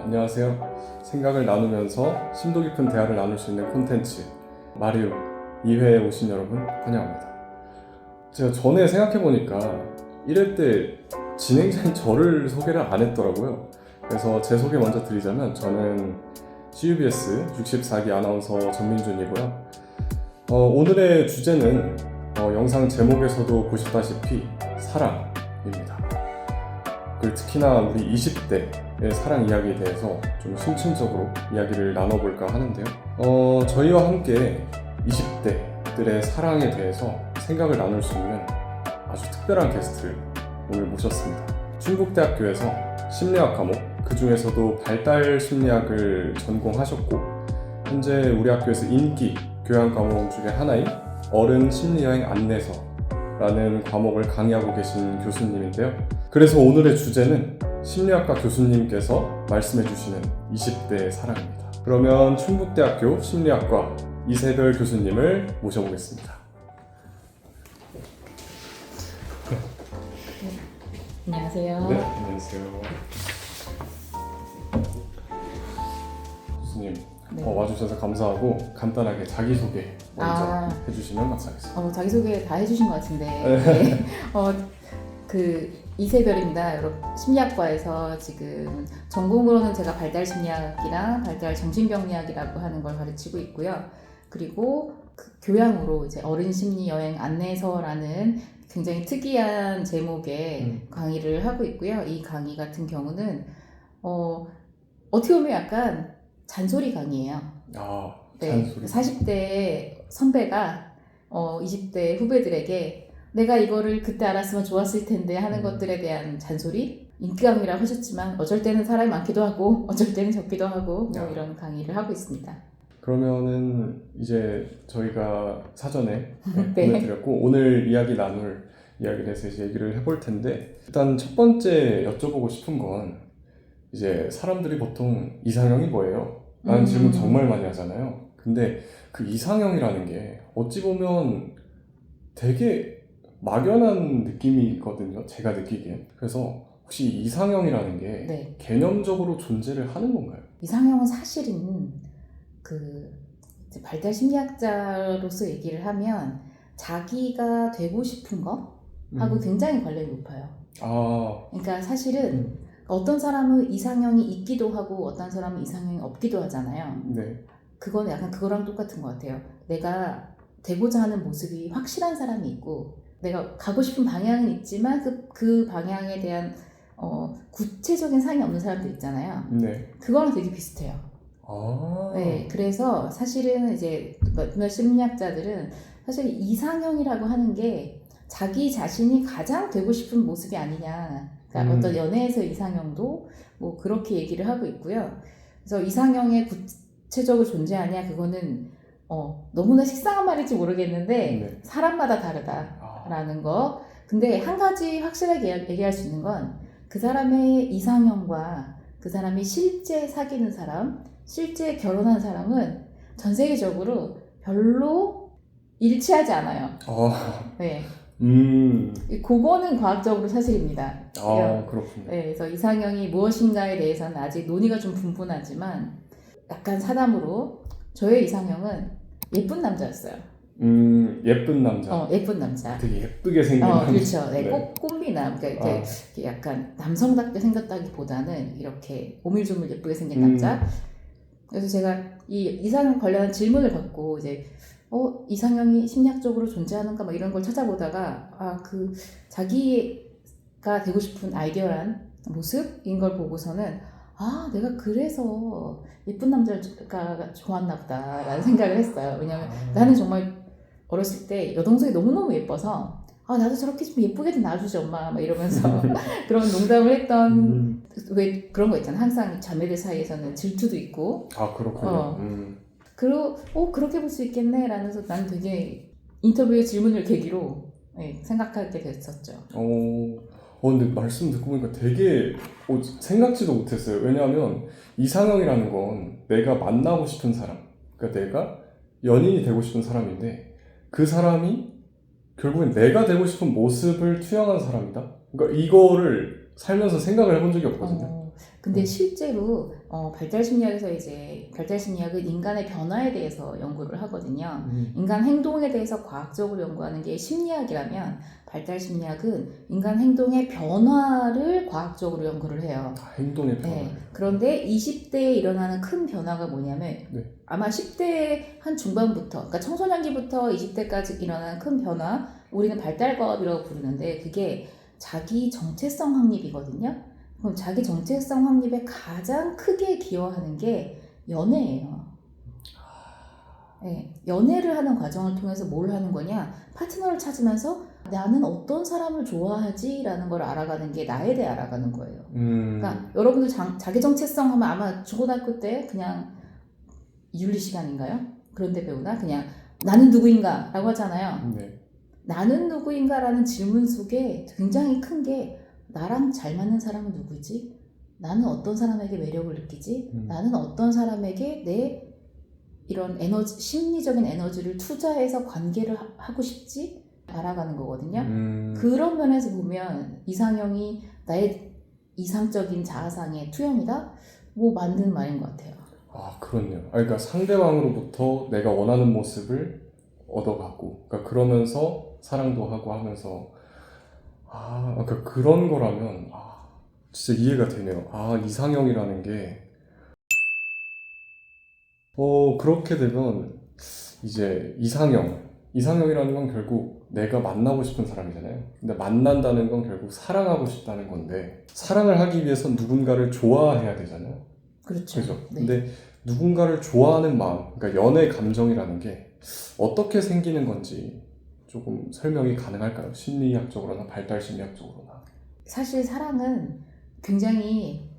안녕하세요. 생각을 나누면서 심도 깊은 대화를 나눌 수 있는 콘텐츠 마리오 2회에 오신 여러분 환영합니다. 제가 전에 생각해보니까 1회 때 진행자인 저를 소개를 안 했더라고요. 그래서 제 소개 먼저 드리자면 저는 CUBS 64기 아나운서 전민준이고요. 오늘의 주제는 영상 제목에서도 보셨다시피 사랑입니다. 특히나 우리 20대의 사랑 이야기에 대해서 좀 심층적으로 이야기를 나눠볼까 하는데요. 저희와 함께 20대들의 사랑에 대해서 생각을 나눌 수 있는 아주 특별한 게스트를 오늘 모셨습니다. 충북대학교에서 심리학 과목, 그 중에서도 발달 심리학을 전공하셨고 현재 우리 학교에서 인기 교양 과목 중에 하나인 어른 심리여행 안내서라는 과목을 강의하고 계신 교수님인데요. 그래서 오늘의 주제는 심리학과 교수님께서 말씀해주시는 20대의 사랑입니다. 그러면 충북대학교 심리학과 이세별 교수님을 모셔보겠습니다. 안녕하세요. 네, 안녕하세요. 교수님, 네. 와주셔서 감사하고 간단하게 자기소개 먼저 해주시면 감사하겠습니다. 자기소개 다 해주신 것 같은데 네. 이세별입니다. 여러분, 심리학과에서 지금 전공으로는 제가 발달 심리학이랑 발달 정신병리학이라고 하는 걸 가르치고 있고요. 그리고 교양으로 이제 어른 심리 여행 안내서라는 굉장히 특이한 제목의 강의를 하고 있고요. 이 강의 같은 경우는 어떻게 보면 약간 잔소리 강의예요. 잔소리. 40대 선배가 20대 후배들에게 내가 이거를 그때 알았으면 좋았을 텐데 하는 것들에 대한 잔소리? 인기 강의라고 하셨지만 어쩔 때는 사람이 많기도 하고 어쩔 때는 적기도 하고 이런 강의를 하고 있습니다. 그러면은 이제 저희가 사전에 네. 보내드렸고 오늘 이야기 나눌 이야기에 대해서 이제 얘기를 해볼 텐데 일단 첫 번째 여쭤보고 싶은 건 이제 사람들이 보통 이상형이 뭐예요? 라는 질문 정말 많이 하잖아요. 근데 그 이상형이라는 게 어찌 보면 되게 막연한 느낌이거든요. 제가 느끼기엔. 그래서 혹시 이상형이라는 게 네. 개념적으로 존재를 하는 건가요? 이상형은 사실은 이제 발달 심리학자로서 얘기를 하면 자기가 되고 싶은 거 하고 굉장히 관련이 높아요. 그러니까 사실은 어떤 사람은 이상형이 있기도 하고 어떤 사람은 이상형이 없기도 하잖아요. 네. 그거는 약간 그거랑 똑같은 것 같아요. 내가 되고자 하는 모습이 확실한 사람이 있고 내가 가고 싶은 방향은 있지만 그 방향에 대한 구체적인 사항이 없는 사람들 있잖아요. 네. 그거랑 되게 비슷해요. 네, 그래서 사실은 이제 몇몇 심리학자들은 사실 이상형이라고 하는 게 자기 자신이 가장 되고 싶은 모습이 아니냐. 그러니까 어떤 연애에서 이상형도 뭐 그렇게 얘기를 하고 있고요. 그래서 이상형의 구체적으로 존재하냐 그거는 너무나 식상한 말일지 모르겠는데 사람마다 다르다라는 거. 근데 한 가지 확실하게 얘기할 수 있는 건 그 사람의 이상형과 그 사람이 실제 사귀는 사람, 실제 결혼한 사람은 전 세계적으로 별로 일치하지 않아요. 네. 그거는 과학적으로 사실입니다. 그렇군요. 네, 그래서 이상형이 무엇인가에 대해서는 아직 논의가 좀 분분하지만 약간 사담으로 저의 이상형은 예쁜 남자였어요. 예쁜 남자. 예쁜 남자. 되게 예쁘게 생긴 남자. 그렇죠. 네. 꽃미남. 그러니까 이렇게 약간 남성답게 생겼다기보다는 이렇게 오밀조밀 예쁘게 생긴 남자. 그래서 제가 이 이상형 관련한 질문을 받고 이제 이상형이 심리학적으로 존재하는가 막 이런 걸 찾아보다가 자기가 되고 싶은 아이디어란 모습인 걸 보고서는 내가 그래서 예쁜 남자가 좋았나 보다라는 생각을 했어요. 왜냐면 나는 정말 어렸을 때 여동생이 너무너무 예뻐서 나도 저렇게 좀 예쁘게 좀 놔주지 엄마 막 이러면서 그런 농담을 했던 왜 그런 거 있잖아. 항상 자매들 사이에서는 질투도 있고 그렇군요. 그렇게 볼 수 있겠네 라면서 난 되게 인터뷰의 질문을 계기로 생각하게 됐었죠. 근데 말씀 듣고 보니까 되게 생각지도 못했어요. 왜냐하면 이상형이라는 건 내가 만나고 싶은 사람, 그러니까 내가 연인이 되고 싶은 사람인데 그 사람이 결국엔 내가 되고 싶은 모습을 투영한 사람이다. 그러니까 이거를 살면서 생각을 해본 적이 없거든요. 근데 실제로 발달 심리학에서 이제 발달 심리학은 인간의 변화에 대해서 연구를 하거든요. 인간 행동에 대해서 과학적으로 연구하는 게 심리학이라면 발달 심리학은 인간 행동의 변화를 과학적으로 연구를 해요. 행동의 변화. 네. 그런데 20대에 일어나는 큰 변화가 뭐냐면 네. 아마 10대 한 중반부터, 그러니까 청소년기부터 20대까지 일어나는 큰 변화, 우리는 발달과업이라고 부르는데 그게 자기 정체성 확립이거든요. 그럼 자기 정체성 확립에 가장 크게 기여하는 게 연애예요. 네, 연애를 하는 과정을 통해서 뭘 하는 거냐? 파트너를 찾으면서 나는 어떤 사람을 좋아하지? 라는 걸 알아가는 게 나에 대해 알아가는 거예요. 그러니까 여러분들 자기 정체성 하면 아마 중고등학교 때 그냥 윤리 시간인가요? 그런데 배우나? 그냥 나는 누구인가? 라고 하잖아요. 네. 나는 누구인가? 라는 질문 속에 굉장히 큰 게 나랑 잘 맞는 사람은 누구지? 나는 어떤 사람에게 매력을 느끼지? 나는 어떤 사람에게 내 이런 에너지, 심리적인 에너지를 투자해서 관계를 하고 싶지? 알아가는 거거든요. 그런 면에서 보면 이상형이 나의 이상적인 자아상의 투영이다? 뭐 맞는 말인 것 같아요. 아, 그렇네요. 그러니까 상대방으로부터 내가 원하는 모습을 얻어가고, 그러니까 그러면서 사랑도 하고 하면서, 그러니까 그런 거라면, 진짜 이해가 되네요. 이상형이라는 게, 그렇게 되면, 이제 이상형이라는 건 결국 내가 만나고 싶은 사람이잖아요. 근데 만난다는 건 결국 사랑하고 싶다는 건데, 사랑을 하기 위해선 누군가를 좋아해야 되잖아요. 그렇죠. 그죠? 네. 근데 누군가를 좋아하는 마음, 그러니까 연애 감정이라는 게 어떻게 생기는 건지 조금 설명이 가능할까요? 심리학적으로나 발달 심리학적으로나. 사실 사랑은 굉장히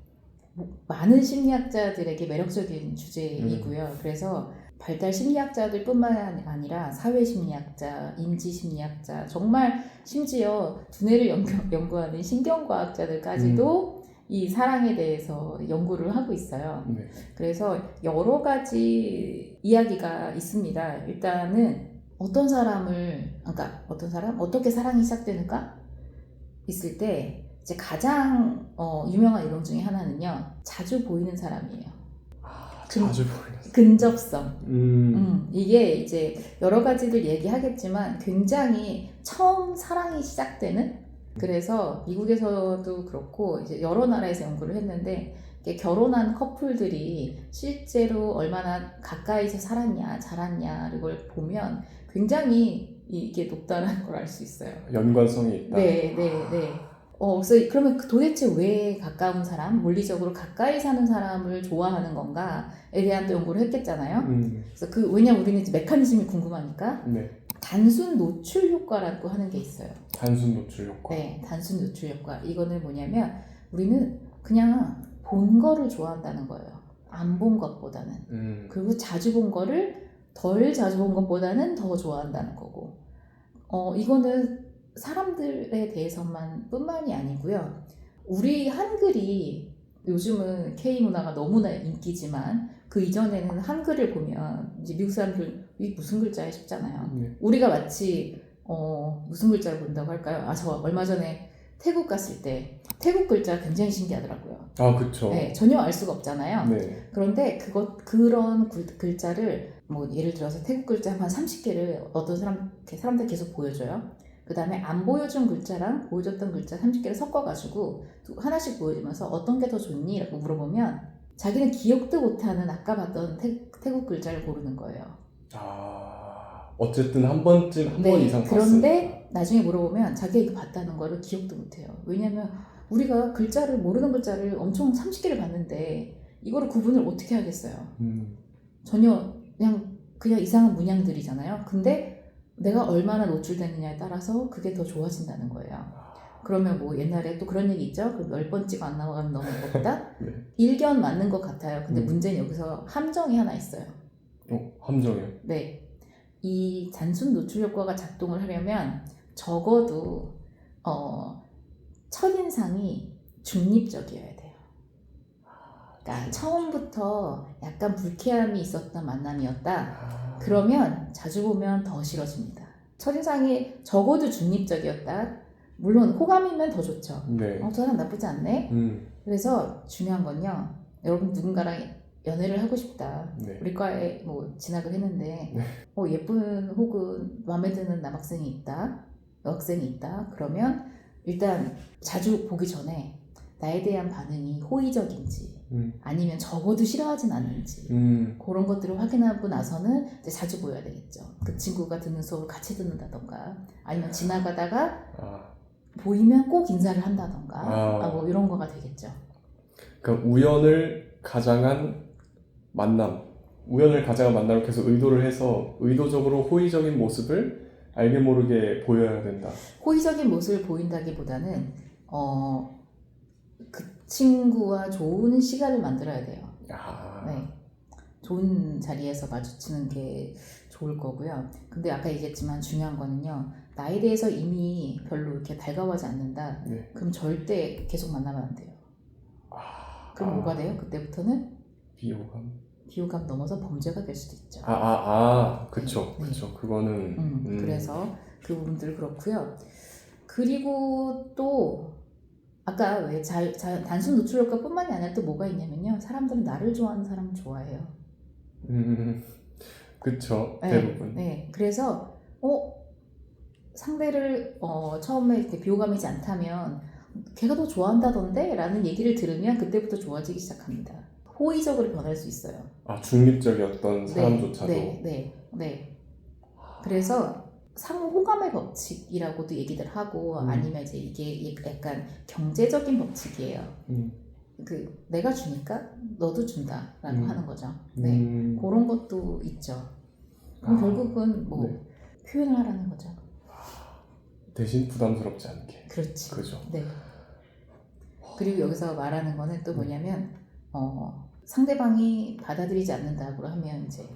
많은 심리학자들에게 매력적인 주제이고요. 그래서 발달 심리학자들뿐만 아니라 사회 심리학자, 인지 심리학자, 정말 심지어 두뇌를 연구하는 신경과학자들까지도 이 사랑에 대해서 연구를 하고 있어요. 네. 그래서 여러 가지 이야기가 있습니다. 일단은 어떤 사람을, 그러니까 어떤 사람, 어떻게 사랑이 시작되는가 있을 때 이제 가장 유명한 이론 중에 하나는요, 자주 보이는 사람이에요. 자주 보이는 근접성. 이게 이제 여러 가지를 얘기하겠지만 굉장히 처음 사랑이 시작되는, 그래서 미국에서도 그렇고 이제 여러 나라에서 연구를 했는데 결혼한 커플들이 실제로 얼마나 가까이서 살았냐, 자랐냐를 보면 굉장히 이게 높다는 걸 알 수 있어요. 연관성이 있다. 네. 그래서 그러면 도대체 왜 가까운 사람, 물리적으로 가까이 사는 사람을 좋아하는 건가에 대한 또 연구를 했겠잖아요. 그래서 왜냐면 우리는 이제 메커니즘이 궁금하니까. 네. 단순 노출 효과라고 하는 게 있어요. 단순 노출 효과. 네, 단순 노출 효과. 이거는 뭐냐면 우리는 그냥 본 거를 좋아한다는 거예요. 안 본 것보다는. 그리고 자주 본 거를 덜 자주 본 것보다는 더 좋아한다는 거고. 이거는 사람들에 대해서만 뿐만이 아니고요. 우리 한글이 요즘은 K문화가 너무나 인기지만 그 이전에는 한글을 보면 이제 미국 사람들 이게 무슨 글자야 싶잖아요. 네. 우리가 마치 무슨 글자를 본다고 할까요? 저 얼마 전에 태국 갔을 때 태국 글자 굉장히 신기하더라고요. 그쵸. 네, 전혀 알 수가 없잖아요. 네. 그런데 그런 글자를 뭐 예를 들어서 태국 글자 한 30개를 어떤 사람들 계속 보여줘요. 그 다음에 안 보여준 글자랑 보여줬던 글자 30개를 섞어가지고 하나씩 보여주면서 어떤 게 더 좋니? 라고 물어보면 자기는 기억도 못하는 아까 봤던 태국 글자를 고르는 거예요. 어쨌든 한 번 이상 봤으니까. 그런데 나중에 물어보면 자기가 이거 봤다는 거를 기억도 못해요. 왜냐면 우리가 모르는 글자를 엄청 30개를 봤는데 이거를 구분을 어떻게 하겠어요? 전혀 그냥 이상한 문양들이잖아요. 근데 내가 얼마나 노출되느냐에 따라서 그게 더 좋아진다는 거예요. 그러면 뭐 옛날에 또 그런 얘기 있죠? 그 10번 찍어 안 나가면 너무 무겁다? 네. 일견 맞는 것 같아요. 근데 문제는 여기서 함정이 하나 있어요. 함정이요? 네. 이 단순 노출 효과가 작동을 하려면 적어도 첫인상이 중립적이어야 돼요. 그러니까 처음부터 약간 불쾌함이 있었던 만남이었다. 그러면 자주 보면 더 싫어집니다. 첫인상이 적어도 중립적이었다. 물론 호감이면 더 좋죠. 네. 저 사람 나쁘지 않네. 그래서 중요한 건요. 여러분 누군가랑 연애를 하고 싶다. 네. 우리 과에 뭐 진학을 했는데 네. 예쁜 혹은 마음에 드는 남학생이 있다. 여학생이 있다. 그러면 일단 자주 보기 전에 나에 대한 반응이 호의적인지 아니면 적어도 싫어하진 않는지 그런 것들을 확인하고 나서는 이제 자주 보여야 되겠죠. 그 친구가 듣는 수업을 같이 듣는다던가 아니면 지나가다가 보이면 꼭 인사를 한다던가 뭐 이런 거가 되겠죠. 그러니까 우연을 가장한 만남을 계속 의도를 해서 의도적으로 호의적인 모습을 알게 모르게 보여야 된다. 호의적인 모습을 보인다기보다는 그 친구와 좋은 시간을 만들어야 돼요. 네. 좋은 자리에서 마주치는 게 좋을 거고요. 근데 아까 얘기했지만 중요한 거는요. 나에 대해서 이미 별로 이렇게 달가워하지 않는다. 네. 그럼 절대 계속 만나면 안 돼요. 그럼 뭐가 돼요? 그때부터는 비호감 넘어서 범죄가 될 수도 있죠. 그쵸. 네. 그쵸. 그거는. 그래서 그 부분들 그렇고요. 그리고 또 아까 왜 단순 노출 효과뿐만이 아니라 또 뭐가 있냐면요. 사람들은 나를 좋아하는 사람을 좋아해요. 그쵸. 네, 대부분. 네. 그래서 상대를 처음에 이렇게 비호감이지 않다면 걔가 더 좋아한다던데? 라는 얘기를 들으면 그때부터 좋아지기 시작합니다. 호의적으로 변할 수 있어요. 중립적이었던 사람조차도. 네. 그래서 상호 호감의 법칙이라고도 얘기들 하고 아니면 이제 이게 약간 경제적인 법칙이에요. 내가 주니까 너도 준다라고 하는 거죠. 네, 그런 것도 있죠. 그럼 결국은 뭐 표현을 하라는 거죠. 대신 부담스럽지 않게. 그렇지. 그죠. 네. 그리고 여기서 말하는 거는 또 뭐냐면 상대방이 받아들이지 않는다고 하면 이제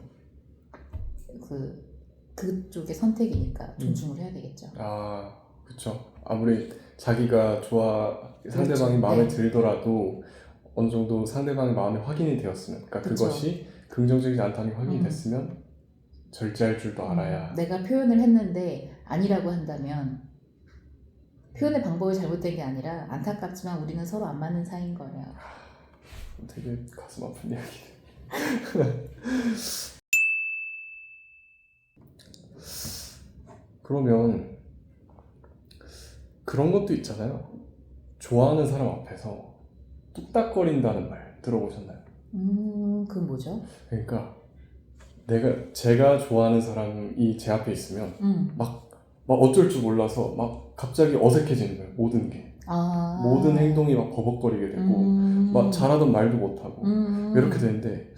그쪽의 선택이니까 존중을 해야 되겠죠. 그렇죠. 아무리 자기가 상대방이 마음에 들더라도 어느 정도 상대방의 마음이 확인이 되었으면, 그러니까 그것이 긍정적이지 않다는 게 확인이 됐으면 절제할 줄도 알아야. 내가 표현을 했는데 아니라고 한다면 표현의 방법이 잘못된 게 아니라 안타깝지만 우리는 서로 안 맞는 사이인 거예요. 되게 가슴 아픈 이야기. 그러면 그런 것도 있잖아요. 좋아하는 사람 앞에서 뚝딱거린다는 말 들어보셨나요? 그건 뭐죠? 그러니까 제가 좋아하는 사람이 제 앞에 있으면 막 어쩔 줄 몰라서 막 갑자기 어색해지는 거예요. 모든 게. 모든 행동이 막 버벅거리게 되고 막 잘하던 말도 못하고 이렇게 되는데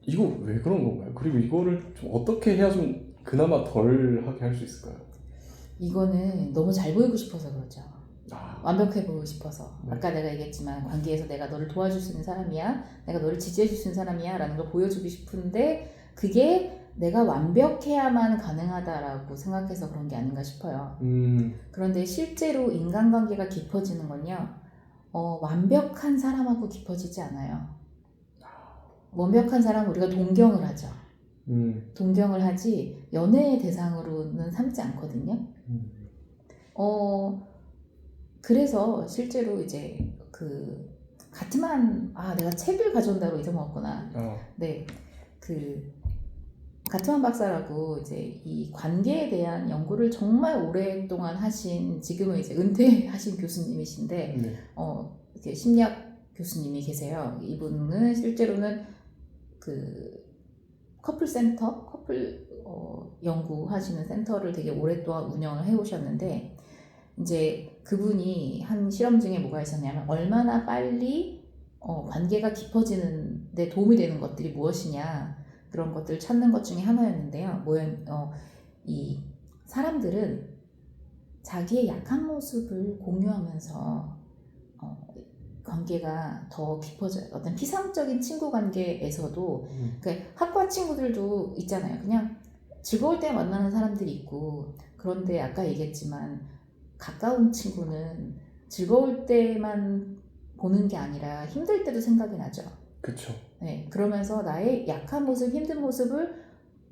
이거 왜 그런 건가요? 그리고 이거를 좀 어떻게 해야 좀 그나마 덜 하게 할 수 있을까요? 이거는 너무 잘 보이고 싶어서 그렇죠. 완벽해 보이고 싶어서. 아까 내가 얘기했지만 관계에서 내가 너를 도와줄 수 있는 사람이야, 내가 너를 지지해 줄 수 있는 사람이야 라는 걸 보여주고 싶은데 그게 내가 완벽해야만 가능하다라고 생각해서 그런 게 아닌가 싶어요. 그런데 실제로 인간관계가 깊어지는 건요, 완벽한 사람하고 깊어지지 않아요. 완벽한 사람은 우리가 동경을 하죠. 동경을 하지 연애의 대상으로는 삼지 않거든요. 그래서 실제로 이제 내가 책을 가져온다고 잊어먹었구나. 네, 가트만 박사라고 이제 이 관계에 대한 연구를 정말 오랫동안 하신, 지금은 이제 은퇴하신 교수님이신데 이렇게 심리학 교수님이 계세요. 이분은 실제로는 커플 연구하시는 센터를 되게 오랫동안 운영을 해오셨는데, 이제 그분이 한 실험 중에 뭐가 있었냐면 얼마나 빨리 관계가 깊어지는 데 도움이 되는 것들이 무엇이냐, 그런 것들을 찾는 것 중에 하나였는데요. 이 사람들은 자기의 약한 모습을 공유하면서 관계가 더 깊어져요. 어떤 피상적인 친구 관계에서도 그러니까 학과 친구들도 있잖아요. 그냥 즐거울 때 만나는 사람들이 있고, 그런데 아까 얘기했지만 가까운 친구는 즐거울 때만 보는 게 아니라 힘들 때도 생각이 나죠. 그렇죠. 네, 그러면서 나의 약한 모습, 힘든 모습을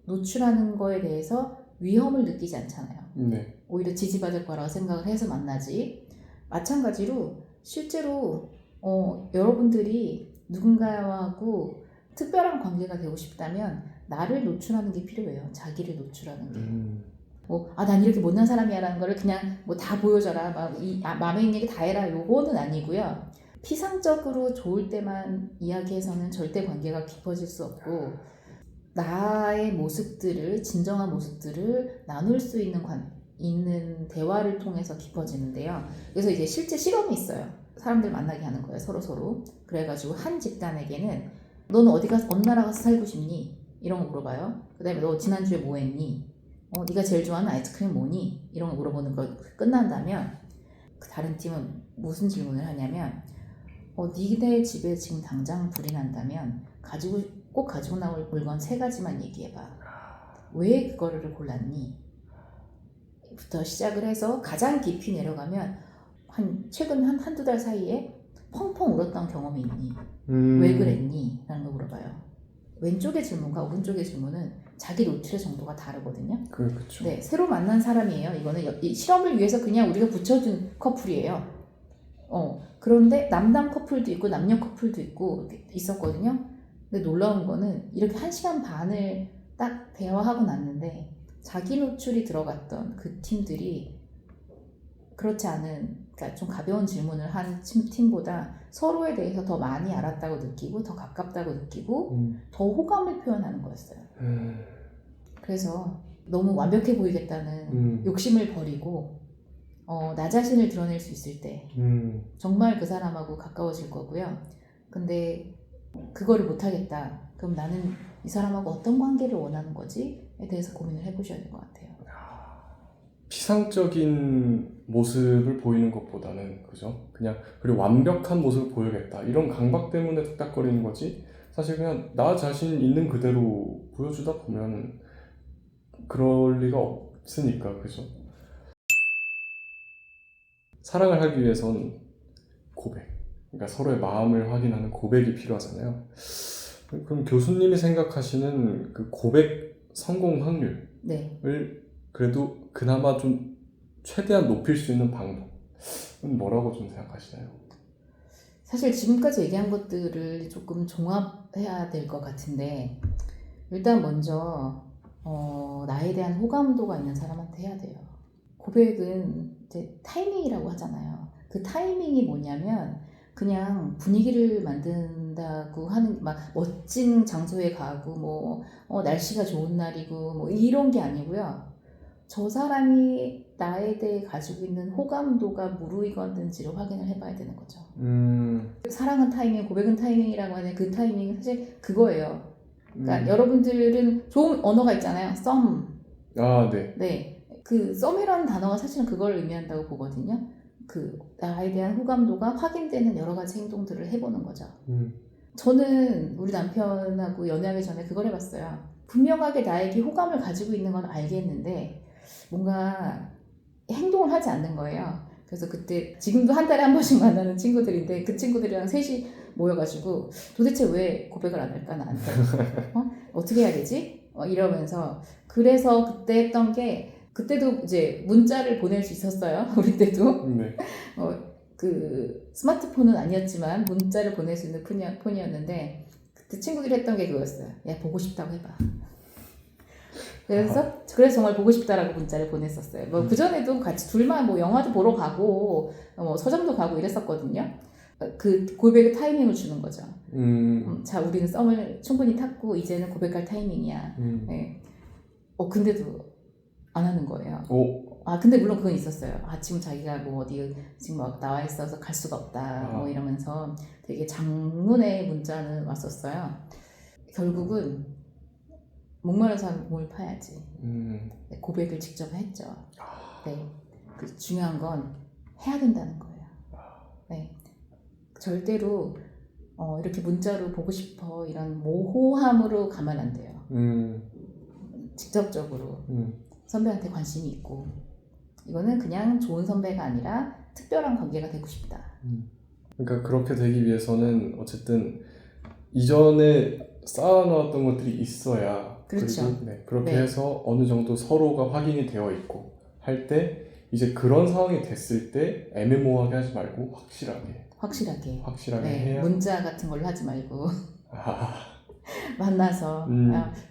노출하는 거에 대해서 위험을 느끼지 않잖아요. 네. 오히려 지지받을 거라고 생각을 해서 만나지. 마찬가지로 실제로 여러분들이 누군가하고 특별한 관계가 되고 싶다면 나를 노출하는 게 필요해요. 자기를 노출하는 게. 난 이렇게 못난 사람이야라는 거를 그냥 뭐 다 보여줘라, 마음에 있는 얘기 다 해라, 요거는 아니고요. 피상적으로 좋을 때만 이야기해서는 절대 관계가 깊어질 수 없고, 나의 모습들을, 진정한 모습들을 나눌 수 있는 대화를 통해서 깊어지는데요. 그래서 이제 실제 실험이 있어요. 사람들 만나게 하는 거예요, 서로. 그래가지고 한 집단에게는 너는 어느 나라 가서 살고 싶니? 이런 거 물어봐요. 그 다음에 너 지난주에 뭐 했니? 네가 제일 좋아하는 아이스크림 뭐니? 이런 거 물어보는 거 끝난다면 그 다른 팀은 무슨 질문을 하냐면 니네 집에 지금 당장 불이 난다면 꼭 가지고 나올 물건 3가지만 얘기해봐. 왜 그거를 골랐니? 부터 시작을 해서 가장 깊이 내려가면 최근 한두 달 사이에 펑펑 울었던 경험이 있니? 왜 그랬니? 라는 거 물어봐요. 왼쪽의 질문과 오른쪽의 질문은 자기 노출의 정도가 다르거든요. 그렇죠. 네, 새로 만난 사람이에요. 이거는 이 실험을 위해서 그냥 우리가 붙여준 커플이에요. 그런데 남남 커플도 있고 남녀 커플도 있고 있었거든요. 근데 놀라운 거는 이렇게 1시간 반을 딱 대화하고 났는데 자기 노출이 들어갔던 그 팀들이 그렇지 않은, 그러니까 좀 가벼운 질문을 한 팀보다 서로에 대해서 더 많이 알았다고 느끼고 더 가깝다고 느끼고 더 호감을 표현하는 거였어요. 그래서 너무 완벽해 보이겠다는 욕심을 버리고 나 자신을 드러낼 수 있을 때 정말 그 사람하고 가까워질 거고요. 근데 그거를 못하겠다. 그럼 나는 이 사람하고 어떤 관계를 원하는 거지에 대해서 고민을 해보셔야 될 것 같아요. 피상적인 모습을 보이는 것보다는, 그죠? 그리고 완벽한 모습을 보여야겠다, 이런 강박 때문에 툭닥거리는 거지, 사실 그냥 나 자신 있는 그대로 보여주다 보면 그럴 리가 없으니까, 그죠? 사랑을 하기 위해선 고백, 그러니까 서로의 마음을 확인하는 고백이 필요하잖아요. 그럼 교수님이 생각하시는 그 고백 성공 확률을 네. 그래도 그나마 좀 최대한 높일 수 있는 방법은 뭐라고 좀 생각하시나요? 사실 지금까지 얘기한 것들을 조금 종합해야 될 것 같은데, 일단 먼저 나에 대한 호감도가 있는 사람한테 해야 돼요. 고백은 이제 타이밍이라고 하잖아요. 그 타이밍이 뭐냐면 그냥 분위기를 만든다고 하는, 막 멋진 장소에 가고 날씨가 좋은 날이고 이런 게 아니고요. 저 사람이 나에 대해 가지고 있는 호감도가 무르익었는지를 확인을 해봐야 되는 거죠. 사랑은 타이밍, 고백은 타이밍이라고 하는 그 타이밍은 사실 그거예요. 그러니까 여러분들은 좋은 언어가 있잖아요. 썸. 네. 네. 그 썸이라는 단어가 사실은 그걸 의미한다고 보거든요. 그 나에 대한 호감도가 확인되는 여러 가지 행동들을 해보는 거죠. 저는 우리 남편하고 연애하기 전에 그걸 해봤어요. 분명하게 나에게 호감을 가지고 있는 건 알겠는데 뭔가 행동을 하지 않는 거예요. 그래서 그때 지금도 한 달에 한 번씩 만나는 친구들인데 그 친구들이랑 셋이 모여가지고 도대체 왜 고백을 안 할까 나한테? 어떻게 해야 되지? 이러면서, 그래서 그때 했던 게, 그때도 이제 문자를 보낼 수 있었어요. 우리 때도. 네. 그 스마트폰은 아니었지만 문자를 보낼 수 있는 폰이었는데 그때 친구들이 했던 게 그거였어요. 야, 보고 싶다고 해봐. 그래서 정말 보고 싶다라고 문자를 보냈었어요. 그 전에도 같이 둘만 영화도 보러 가고 서점도 가고 이랬었거든요. 그 고백의 타이밍을 주는 거죠. 자, 우리는 썸을 충분히 탔고 이제는 고백할 타이밍이야. 네. 근데도 안 하는 거예요. 근데 물론 그건 있었어요. 지금 자기가 어디 지금 나와 있어서 갈 수가 없다. 이러면서 되게 장문의 문자는 왔었어요. 결국은 목마르서 몸을 파야지. 네, 고백을 직접 했죠. 네. 그 중요한 건 해야 된다는 거예요. 네. 절대로 이렇게 문자로 보고 싶어 이런 모호함으로 가면 안 돼요. 직접적으로 선배한테 관심이 있고, 이거는 그냥 좋은 선배가 아니라 특별한 관계가 되고 싶다. 그러니까 그렇게 되기 위해서는 어쨌든 이전에 쌓아놓았던 것들이 있어야, 그렇죠. 그리고 그렇게 해서 어느 정도 서로가 확인이 되어 있고 할 때 이제 그런 상황이 됐을 때 애매모호하게 하지 말고 확실하게 네, 해야. 문자 같은 걸로 하지 말고 아, 만나서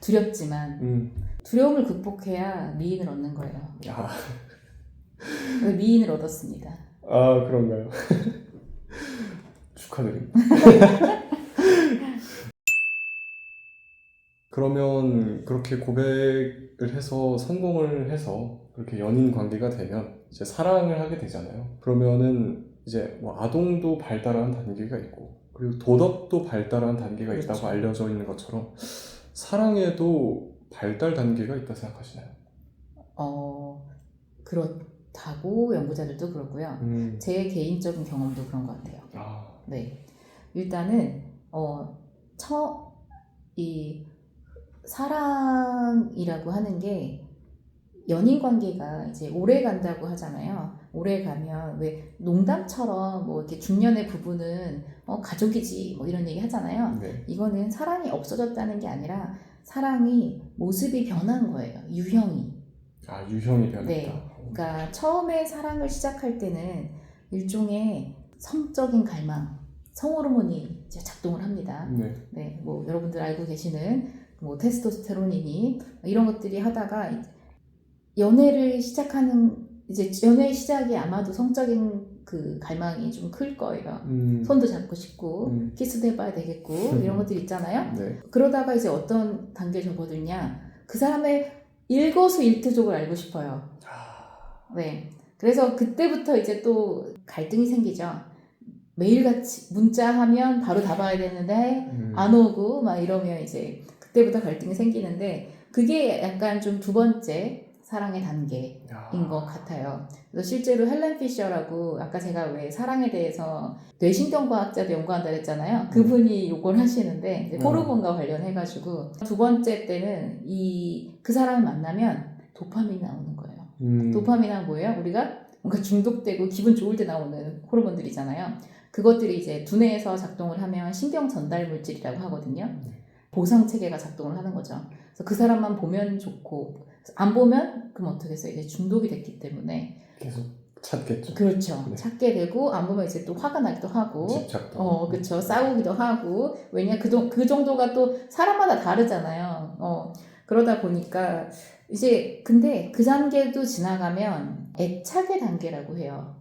두렵지만 두려움을 극복해야 미인을 얻는 거예요. 아, 미인을 얻었습니다. 아 그런가요? 축하드립니다. 그러면 그렇게 고백을 해서 성공을 해서 그렇게 연인 관계가 되면 이제 사랑을 하게 되잖아요. 그러면은 이제 뭐 아동도 발달하는 단계가 있고 그리고 도덕도 발달하는 단계가 그렇죠. 있다고 알려져 있는 것처럼 사랑에도 발달 단계가 있다 생각하시나요? 그렇다고 연구자들도 그러고요. 제 개인적인 경험도 그런 것 같아요. 네, 일단은 이 사랑이라고 하는 게 연인 관계가 이제 오래 간다고 하잖아요. 오래 가면 왜 농담처럼 뭐 이렇게 중년의 부부는 가족이지 뭐 이런 얘기 하잖아요. 네. 이거는 사랑이 없어졌다는 게 아니라 사랑이 모습이 변한 거예요. 유형이. 유형이 변했다. 네. 그러니까 처음에 사랑을 시작할 때는 일종의 성적인 갈망, 성호르몬이 이제 작동을 합니다. 네. 네, 뭐 여러분들 알고 계시는 뭐 테스토스테론이니 이런 것들이 하다가 연애를 시작하는 이제 연애의 시작이 아마도 성적인 그 갈망이 좀 클 거예요. 손도 잡고 싶고 키스도 해봐야 되겠고 이런 것들 있잖아요. 네. 그러다가 이제 어떤 단계에 접어들냐, 그 사람의 일거수일투족을 알고 싶어요. 네. 그래서 그때부터 이제 또 갈등이 생기죠. 매일같이 문자하면 바로 답해야 되는데 안 오고 막 이러면 이제 그때부터 갈등이 생기는데 그게 약간 좀 두 번째 사랑의 단계인 것 같아요. 그래서 실제로 헬렌 피셔라고 아까 제가 왜 사랑에 대해서 뇌신경과학자도 연구한다 했잖아요. 그분이 요걸 하시는데 이제 호르몬과 관련해가지고 두 번째 때는 그 사람을 만나면 도파민이 나오는 거예요. 도파민은 뭐예요? 우리가 뭔가 중독되고 기분 좋을 때 나오는 호르몬들이잖아요. 그것들이 이제 두뇌에서 작동을 하면 신경 전달 물질이라고 하거든요. 보상 체계가 작동을 하는 거죠. 그래서 그 사람만 보면 좋고 안 보면 그럼 어떻게 해서 이제 중독이 됐기 때문에 계속 찾겠죠. 그렇죠. 네. 찾게 되고 안 보면 이제 또 화가 나기도 하고 집착도. 그렇죠. 싸우기도 하고 왜냐 그 정도가 또 사람마다 다르잖아요. 그러다 보니까 이제 근데 그 단계도 지나가면 애착의 단계라고 해요.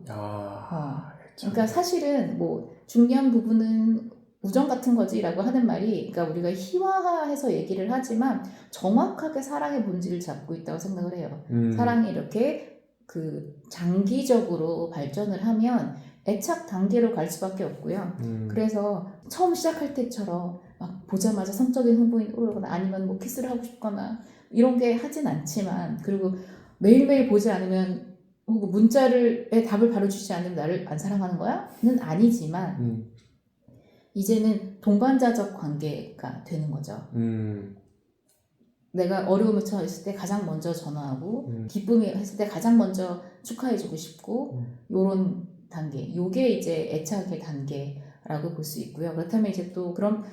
그러니까 사실은 뭐 중년 부부는 우정 같은 거지라고 하는 말이, 그러니까 우리가 희화화해서 얘기를 하지만 정확하게 사랑의 본질을 잡고 있다고 생각을 해요. 사랑이 이렇게 그 장기적으로 발전을 하면 애착 단계로 갈 수밖에 없고요. 그래서 처음 시작할 때처럼 막 보자마자 성적인 흥분이 오르거나 아니면 뭐 키스를 하고 싶거나 이런 게 하진 않지만, 그리고 매일매일 보지 않으면 혹은 문자에 답을 바로 주지 않으면 나를 안 사랑하는 거야? 는 아니지만 이제는 동반자적 관계가 되는 거죠. 내가 어려움에 처했을 때 가장 먼저 전화하고 기쁨이 했을 때 가장 먼저 축하해주고 싶고 요런 단계, 요게 이제 애착의 단계라고 볼 수 있고요. 그렇다면 이제 또 그럼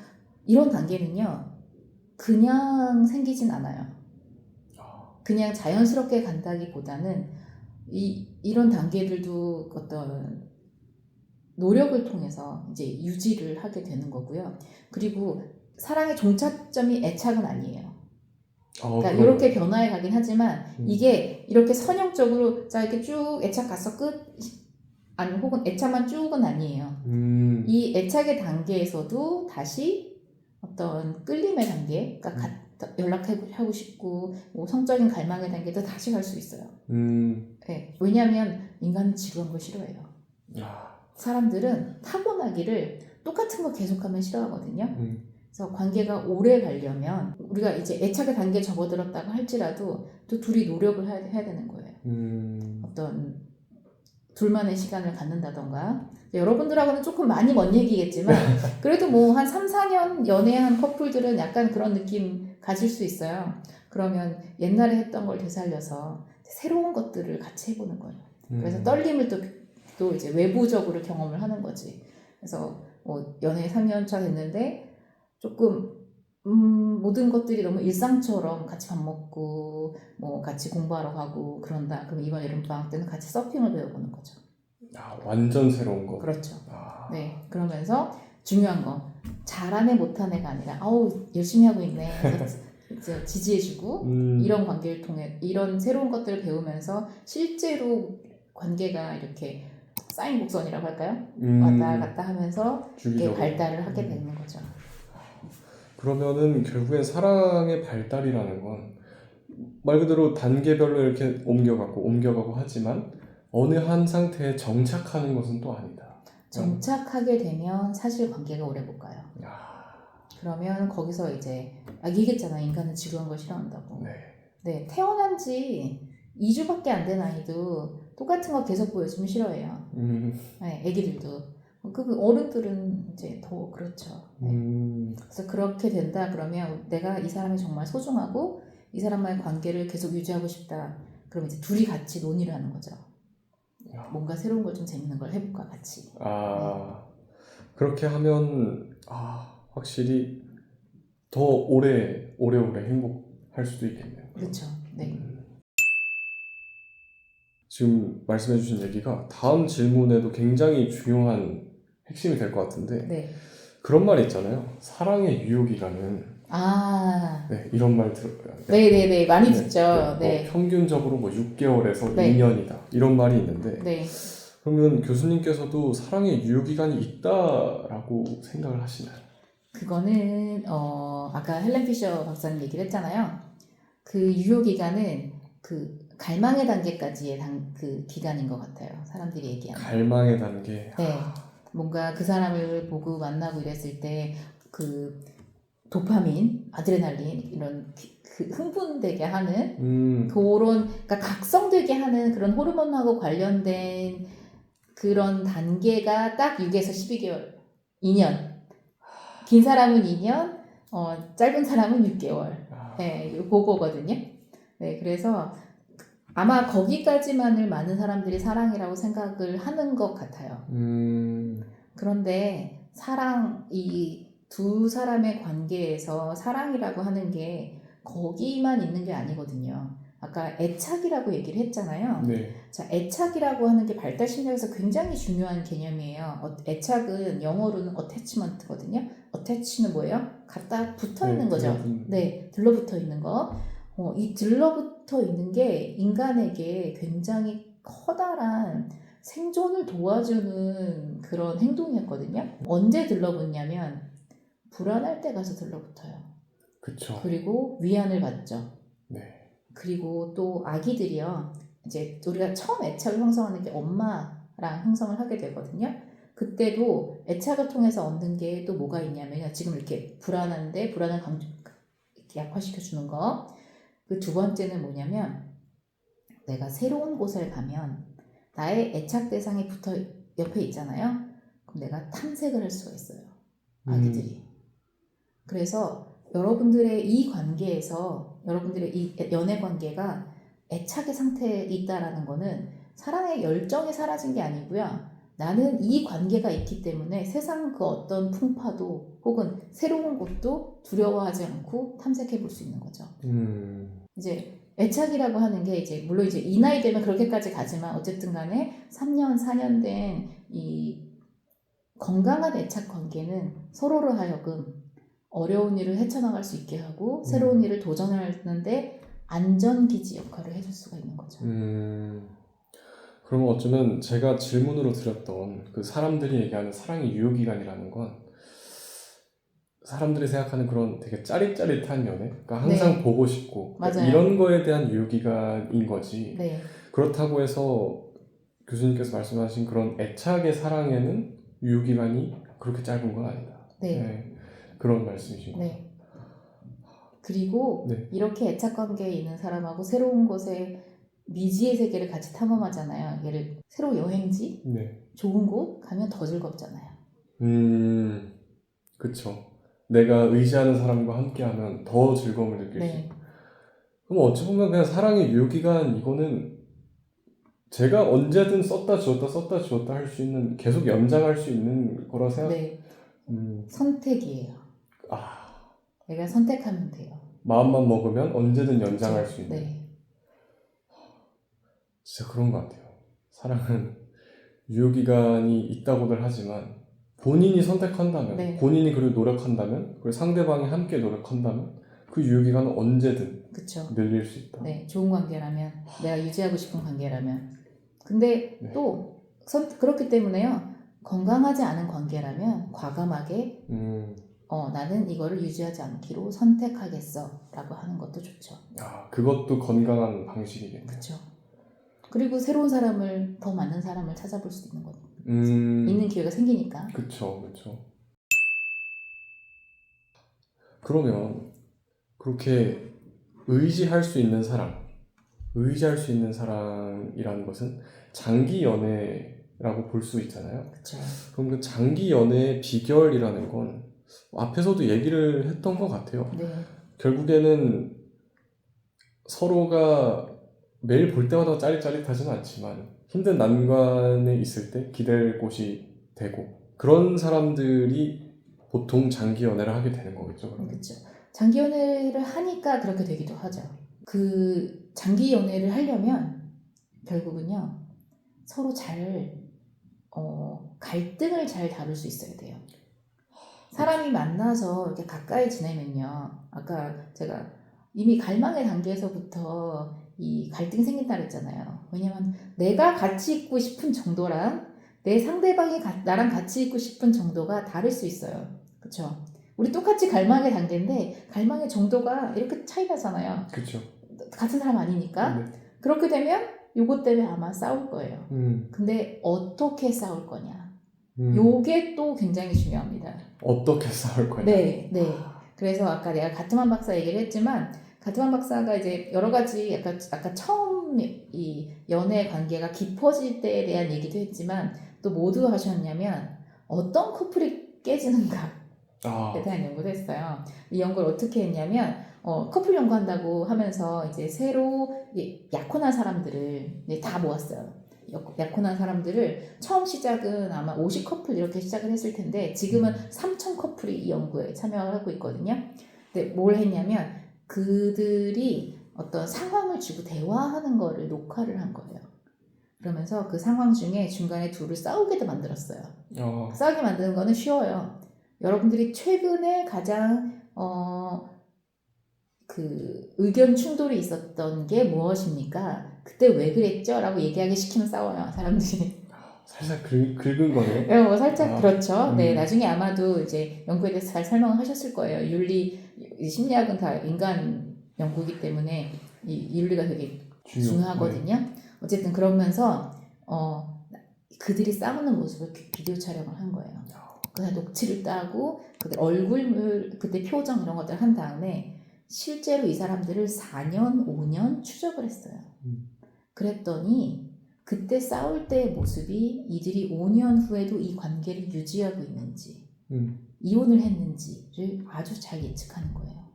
이런 단계는요 그냥 생기진 않아요. 그냥 자연스럽게 간다기보다는 이런 단계들도 어떤 노력을 통해서 이제 유지를 하게 되는 거고요. 그리고 사랑의 종착점이 애착은 아니에요. 그러니까 이렇게 변화해 가긴 하지만 이게 이렇게 선형적으로 자 이렇게 쭉 애착 가서 끝, 아니 혹은 애착만 쭉은 아니에요. 이 애착의 단계에서도 다시 어떤 끌림의 단계, 그러니까 연락하고 싶고 뭐 성적인 갈망의 단계도 다시 갈 수 있어요. 네, 왜냐하면 인간은 지루한 걸 싫어해요. 사람들은 타고나기를 똑같은 거 계속하면 싫어하거든요. 그래서 관계가 오래 가려면 우리가 이제 애착의 단계에 접어들었다고 할지라도 또 둘이 노력을 해야 되는 거예요. 어떤 둘만의 시간을 갖는다던가, 여러분들하고는 조금 많이 먼 얘기겠지만 그래도 뭐 한 3, 4년 연애한 커플들은 약간 그런 느낌 가질 수 있어요. 그러면 옛날에 했던 걸 되살려서 새로운 것들을 같이 해보는 거예요. 그래서 떨림을 또 이제 외부적으로 경험을 하는 거지. 그래서 뭐 연애 3년 차 됐는데 조금 모든 것들이 너무 일상처럼 같이 밥 먹고 뭐 같이 공부하러 가고 그런다. 그럼 이번 여름방학 때는 같이 서핑을 배워보는 거죠. 아, 완전 새로운 거. 그렇죠. 아, 네, 그러면서 중요한 거 잘하네 못하네가 아니라 아우 열심히 하고 있네 해서 이제 지지해주고 이런 관계를 통해 이런 새로운 것들을 배우면서 실제로 관계가 이렇게 쌓인 곡선이라고 할까요? 왔다 갔다 하면서 이게 주기적으로. 발달을 하게 되는 거죠. 그러면은 결국엔 사랑의 발달이라는 건 말 그대로 단계별로 이렇게 옮겨가고 하지만 어느 한 상태에 정착하는 것은 또 아니다. 정착하게 되면 사실 관계가 오래 못 가요. 그러면 거기서 이제 얘기했잖아. 인간은 지루한 걸 싫어한다고. 네, 태어난 지 2주밖에 안 된 아이도 똑같은 거 계속 보여주면 싫어해요. 네, 애기들도. 그 어른들은 이제 더 그렇죠. 네. 그래서 그렇게 된다 그러면 내가 이 사람이 정말 소중하고 이 사람과의 관계를 계속 유지하고 싶다. 그럼 이제 둘이 같이 논의를 하는 거죠. 뭔가 새로운 걸 좀 재밌는 걸 해볼까 같이. 그렇게 하면 확실히 더 오래오래 행복할 수도 있겠네요. 그렇죠. 네. 지금 말씀해주신 얘기가 다음 질문에도 굉장히 중요한 핵심이 될 것 같은데 네. 그런 말이 있잖아요. 사랑의 유효기간은 네, 이런 말 들어요. 네네네 많이 듣죠. 네. 평균적으로 뭐 6개월에서 네. 2년이다 이런 말이 있는데 네. 그러면 교수님께서도 사랑의 유효기간이 있다라고 생각을 하시나요? 그거는 아까 헬렌 피셔 박사님 얘기를 했잖아요. 그 유효기간은 그 갈망의 단계까지의 그 기간인 것 같아요. 사람들이 얘기하는. 갈망의 단계. 네. 뭔가 그 사람을 보고 만나고 이랬을 때 그 도파민, 아드레날린 이런 그 흥분되게 하는 그런 그러니까 각성되게 하는 그런 호르몬하고 관련된 그런 단계가 딱 6에서 12개월, 2년. 긴 사람은 2년, 짧은 사람은 6개월. 네, 그거거든요. 네, 그래서 아마 거기까지만을 많은 사람들이 사랑이라고 생각을 하는 것 같아요. 그런데 이 두 사람의 관계에서 사랑이라고 하는 게 거기만 있는 게 아니거든요. 아까 애착이라고 얘기를 했잖아요. 네. 자, 애착이라고 하는 게 발달 심리학에서 굉장히 중요한 개념이에요. 애착은 영어로는 attachment거든요. attach는 뭐예요? 갖다 붙어 있는 거죠. 네, 들러붙어 있는 거. 이 들러붙어 있는 게 인간에게 굉장히 커다란 생존을 도와주는 그런 행동이었거든요. 언제 들러붙냐면 불안할 때 가서 들러붙어요. 그쵸. 그리고 위안을 받죠. 네. 그리고 또 아기들이요. 이제 우리가 처음 애착을 형성하는 게 엄마랑 형성을 하게 되거든요. 그때도 애착을 통해서 얻는 게 또 뭐가 있냐면요. 지금 이렇게 불안한데 불안을 이렇게 약화시켜 주는 거. 그 두 번째는 뭐냐면 내가 새로운 곳을 가면 나의 애착 대상이 옆에 있잖아요. 그럼 내가 탐색을 할 수가 있어요. 아기들이. 그래서 여러분들의 이 관계에서 여러분들의 이 연애 관계가 애착의 상태에 있다라는 거는 사랑의 열정이 사라진 게 아니고요. 나는 이 관계가 있기 때문에 세상 그 어떤 풍파도 혹은 새로운 곳도 두려워하지 않고 탐색해 볼 수 있는 거죠. 이제 애착이라고 하는 게 이제 물론 이제 이 나이 되면 그렇게까지 가지만 어쨌든 간에 3년, 4년 된 이 건강한 애착 관계는 서로를 하여금 어려운 일을 헤쳐나갈 수 있게 하고 새로운 일을 도전하는데 안전기지 역할을 해줄 수가 있는 거죠. 그러면 어쩌면 제가 질문으로 드렸던 그 사람들이 얘기하는 사랑의 유효기간이라는 건 사람들이 생각하는 그런 되게 짜릿짜릿한 연애, 그러니까 항상 보고 싶고 그러니까 이런 거에 대한 유효기간인 거지. 네. 그렇다고 해서 교수님께서 말씀하신 그런 애착의 사랑에는 유효기간이 그렇게 짧은 건 아니다. 네. 그런 말씀이신 거죠. 네. 그리고 이렇게 애착 관계에 있는 사람하고 새로운 곳에 미지의 세계를 같이 탐험하잖아요. 예를 새로 여행지, 좋은 곳 가면 더 즐겁잖아요. 그쵸. 내가 의지하는 사람과 함께하면 더 즐거움을 느낄 수 있고. 그럼 어찌 보면 그냥 사랑의 유효기간 이거는 제가 언제든 썼다 지웠다 할 수 있는 계속 연장할 수 있는 거라 생각. 선택이에요. 내가 선택하면 돼요. 마음만 먹으면 언제든 연장할 그렇죠. 수 있는. 네. 진짜 그런 것 같아요. 사랑은 유효기간이 있다고들 하지만 본인이 선택한다면, 네. 본인이 그리고 노력한다면, 그리고 상대방이 함께 노력한다면 그 유효기간은 언제든 그쵸. 늘릴 수 있다. 네, 좋은 관계라면, 내가 유지하고 싶은 관계라면. 근데 네. 또 그렇기 때문에요. 건강하지 않은 관계라면 과감하게 나는 이거를 유지하지 않기로 선택하겠어 라고 하는 것도 좋죠. 그것도 건강한 방식이겠네요. 그렇죠. 그리고 새로운 사람을, 더 맞는 사람을 찾아볼 수 있는 거죠. 있는 기회가 생기니까. 그쵸. 그러면 그렇게 의지할 수 있는 사람이라는 것은 장기 연애라고 볼 수 있잖아요. 그렇죠. 그럼 그 장기 연애의 비결이라는 건 앞에서도 얘기를 했던 것 같아요. 네. 결국에는 서로가 매일 볼 때마다 짜릿짜릿하지는 않지만 힘든 난관에 있을 때 기댈 곳이 되고, 그런 사람들이 보통 장기 연애를 하게 되는 거겠죠. 그렇죠. 장기 연애를 하니까 그렇게 되기도 하죠. 그 장기 연애를 하려면 결국은요, 서로 잘 갈등을 잘 다룰 수 있어야 돼요. 사람이 만나서 이렇게 가까이 지내면요, 아까 제가 이미 갈망의 단계에서부터 이 갈등이 생긴다 그랬잖아요. 왜냐면 내가 같이 있고 싶은 정도랑 내 상대방이 나랑 같이 있고 싶은 정도가 다를 수 있어요. 그렇죠? 우리 똑같이 갈망의 단계인데 갈망의 정도가 이렇게 차이 나잖아요. 그렇죠. 같은 사람 아니니까. 네. 그렇게 되면 요것 때문에 아마 싸울 거예요. 근데 어떻게 싸울 거냐. 요게 또 굉장히 중요합니다. 어떻게 싸울 거냐. 네. 그래서 아까 내가 가트만 박사 얘기를 했지만, 가트만 박사가 이제 여러 가지 아까 처음 이 연애 관계가 깊어질 때에 대한 얘기도 했지만, 또 모두 하셨냐면 어떤 커플이 깨지는가에 대한 연구도 했어요. 이 연구를 어떻게 했냐면 커플 연구한다고 하면서 이제 새로 약혼한 사람들을 이제 다 모았어요. 약혼한 사람들을 처음 시작은 아마 50커플 이렇게 시작을 했을 텐데 지금은 3,000커플이 이 연구에 참여를 하고 있거든요. 근데 뭘 했냐면 그들이 어떤 상황을 주고 대화하는 거를 녹화를 한 거예요. 그러면서 그 상황 중에 중간에 둘을 싸우게도 만들었어요. 싸우게 만드는 거는 쉬워요. 여러분들이 최근에 가장 그 의견 충돌이 있었던 게 무엇입니까? 그때 왜 그랬죠? 라고 얘기하기 시키면 싸워요, 사람들이. 살짝 긁은 거네요. 네, 뭐 살짝 그렇죠. 네, 나중에 아마도 이제 연구에 대해서 잘 설명을 하셨을 거예요. 윤리, 심리학은 다 인간 연구이기 때문에 이 윤리가 되게 중요하거든요. 네. 어쨌든 그러면서 그들이 싸우는 모습을 비디오 촬영을 한 거예요. 그다음 녹취를 따고 그들 얼굴, 그때 표정 이런 것들 한 다음에 실제로 이 사람들을 4년, 5년 추적을 했어요. 그랬더니 그때 싸울 때의 모습이 이들이 5년 후에도 이 관계를 유지하고 있는지 이혼을 했는지를 아주 잘 예측하는 거예요.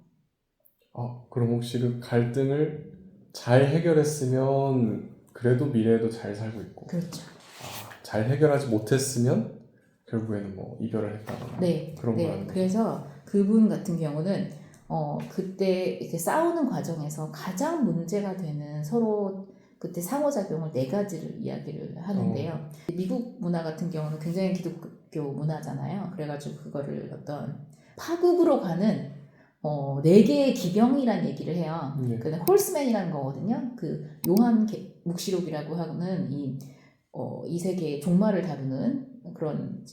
그럼 혹시 그 갈등을 잘 해결했으면 그래도 미래에도 잘 살고 있고, 그렇죠. 잘 해결하지 못했으면 결국에는 뭐 이별을 했다거나 그런 거라는 거죠. 그래서 그분 같은 경우는 그때 이렇게 싸우는 과정에서 가장 문제가 되는 서로 그때 상호작용을 4가지를 이야기를 하는데요. 미국 문화 같은 경우는 굉장히 기독교 문화잖아요. 그래가지고 그거를 어떤 파국으로 가는 4개의 기병이라는 얘기를 해요. 그는 홀스맨이라는 거거든요. 그 요한 묵시록이라고 하는 이 세계의 종말을 다루는 그런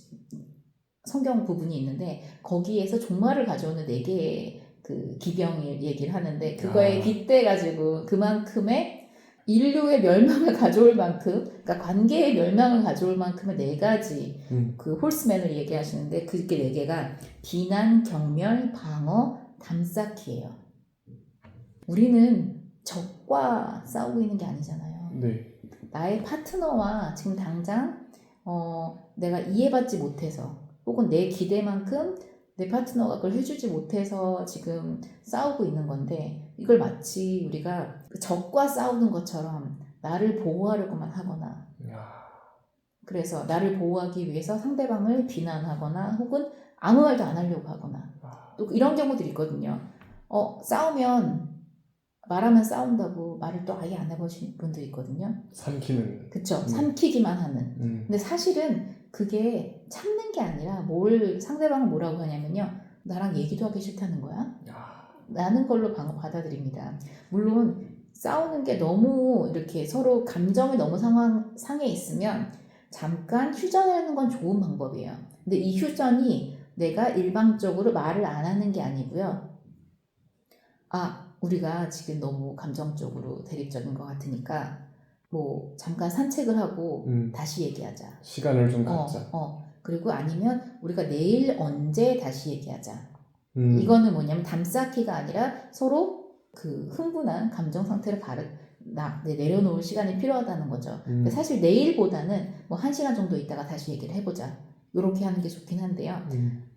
성경 부분이 있는데 거기에서 종말을 가져오는 4개의 그 기병을 얘기를 하는데 그거에 빗대가지고 그만큼의 인류의 멸망을 가져올 만큼, 그러니까 관계의 멸망을 가져올 만큼의 4가지 그 홀스맨을 얘기하시는데 그게 4개가 비난, 경멸, 방어, 담쌓기예요. 우리는 적과 싸우고 있는 게 아니잖아요. 네. 나의 파트너와 지금 당장 내가 이해받지 못해서 혹은 내 기대만큼 내 파트너가 그걸 해주지 못해서 지금 싸우고 있는 건데 이걸 마치 우리가 적과 싸우는 것처럼 나를 보호하려고만 하거나 그래서 나를 보호하기 위해서 상대방을 비난하거나 혹은 아무 말도 안 하려고 하거나 또 이런 경우들이 있거든요. 싸우면 말하면 싸운다고 말을 또 아예 안 해보신 분들 있거든요. 삼키는. 그쵸. 삼키기만 하는. 근데 사실은 그게 참는 게 아니라 상대방은 뭐라고 하냐면요. 나랑 얘기도 하기 싫다는 거야. 라는 걸로 받아들입니다. 물론 싸우는 게 너무 이렇게 서로 감정이 너무 상해 있으면 잠깐 휴전하는 건 좋은 방법이에요. 근데 이 휴전이 내가 일방적으로 말을 안 하는 게 아니고요. 우리가 지금 너무 감정적으로 대립적인 것 같으니까 뭐 잠깐 산책을 하고 다시 얘기하자. 시간을 좀 갖자. 그리고 아니면 우리가 내일 언제 다시 얘기하자. 이거는 뭐냐면 담쌓기가 아니라 서로 그 흥분한 감정 상태를 내려놓을 시간이 필요하다는 거죠. 사실 내일보다는 뭐 1시간 정도 있다가 다시 얘기를 해보자. 이렇게 하는 게 좋긴 한데요.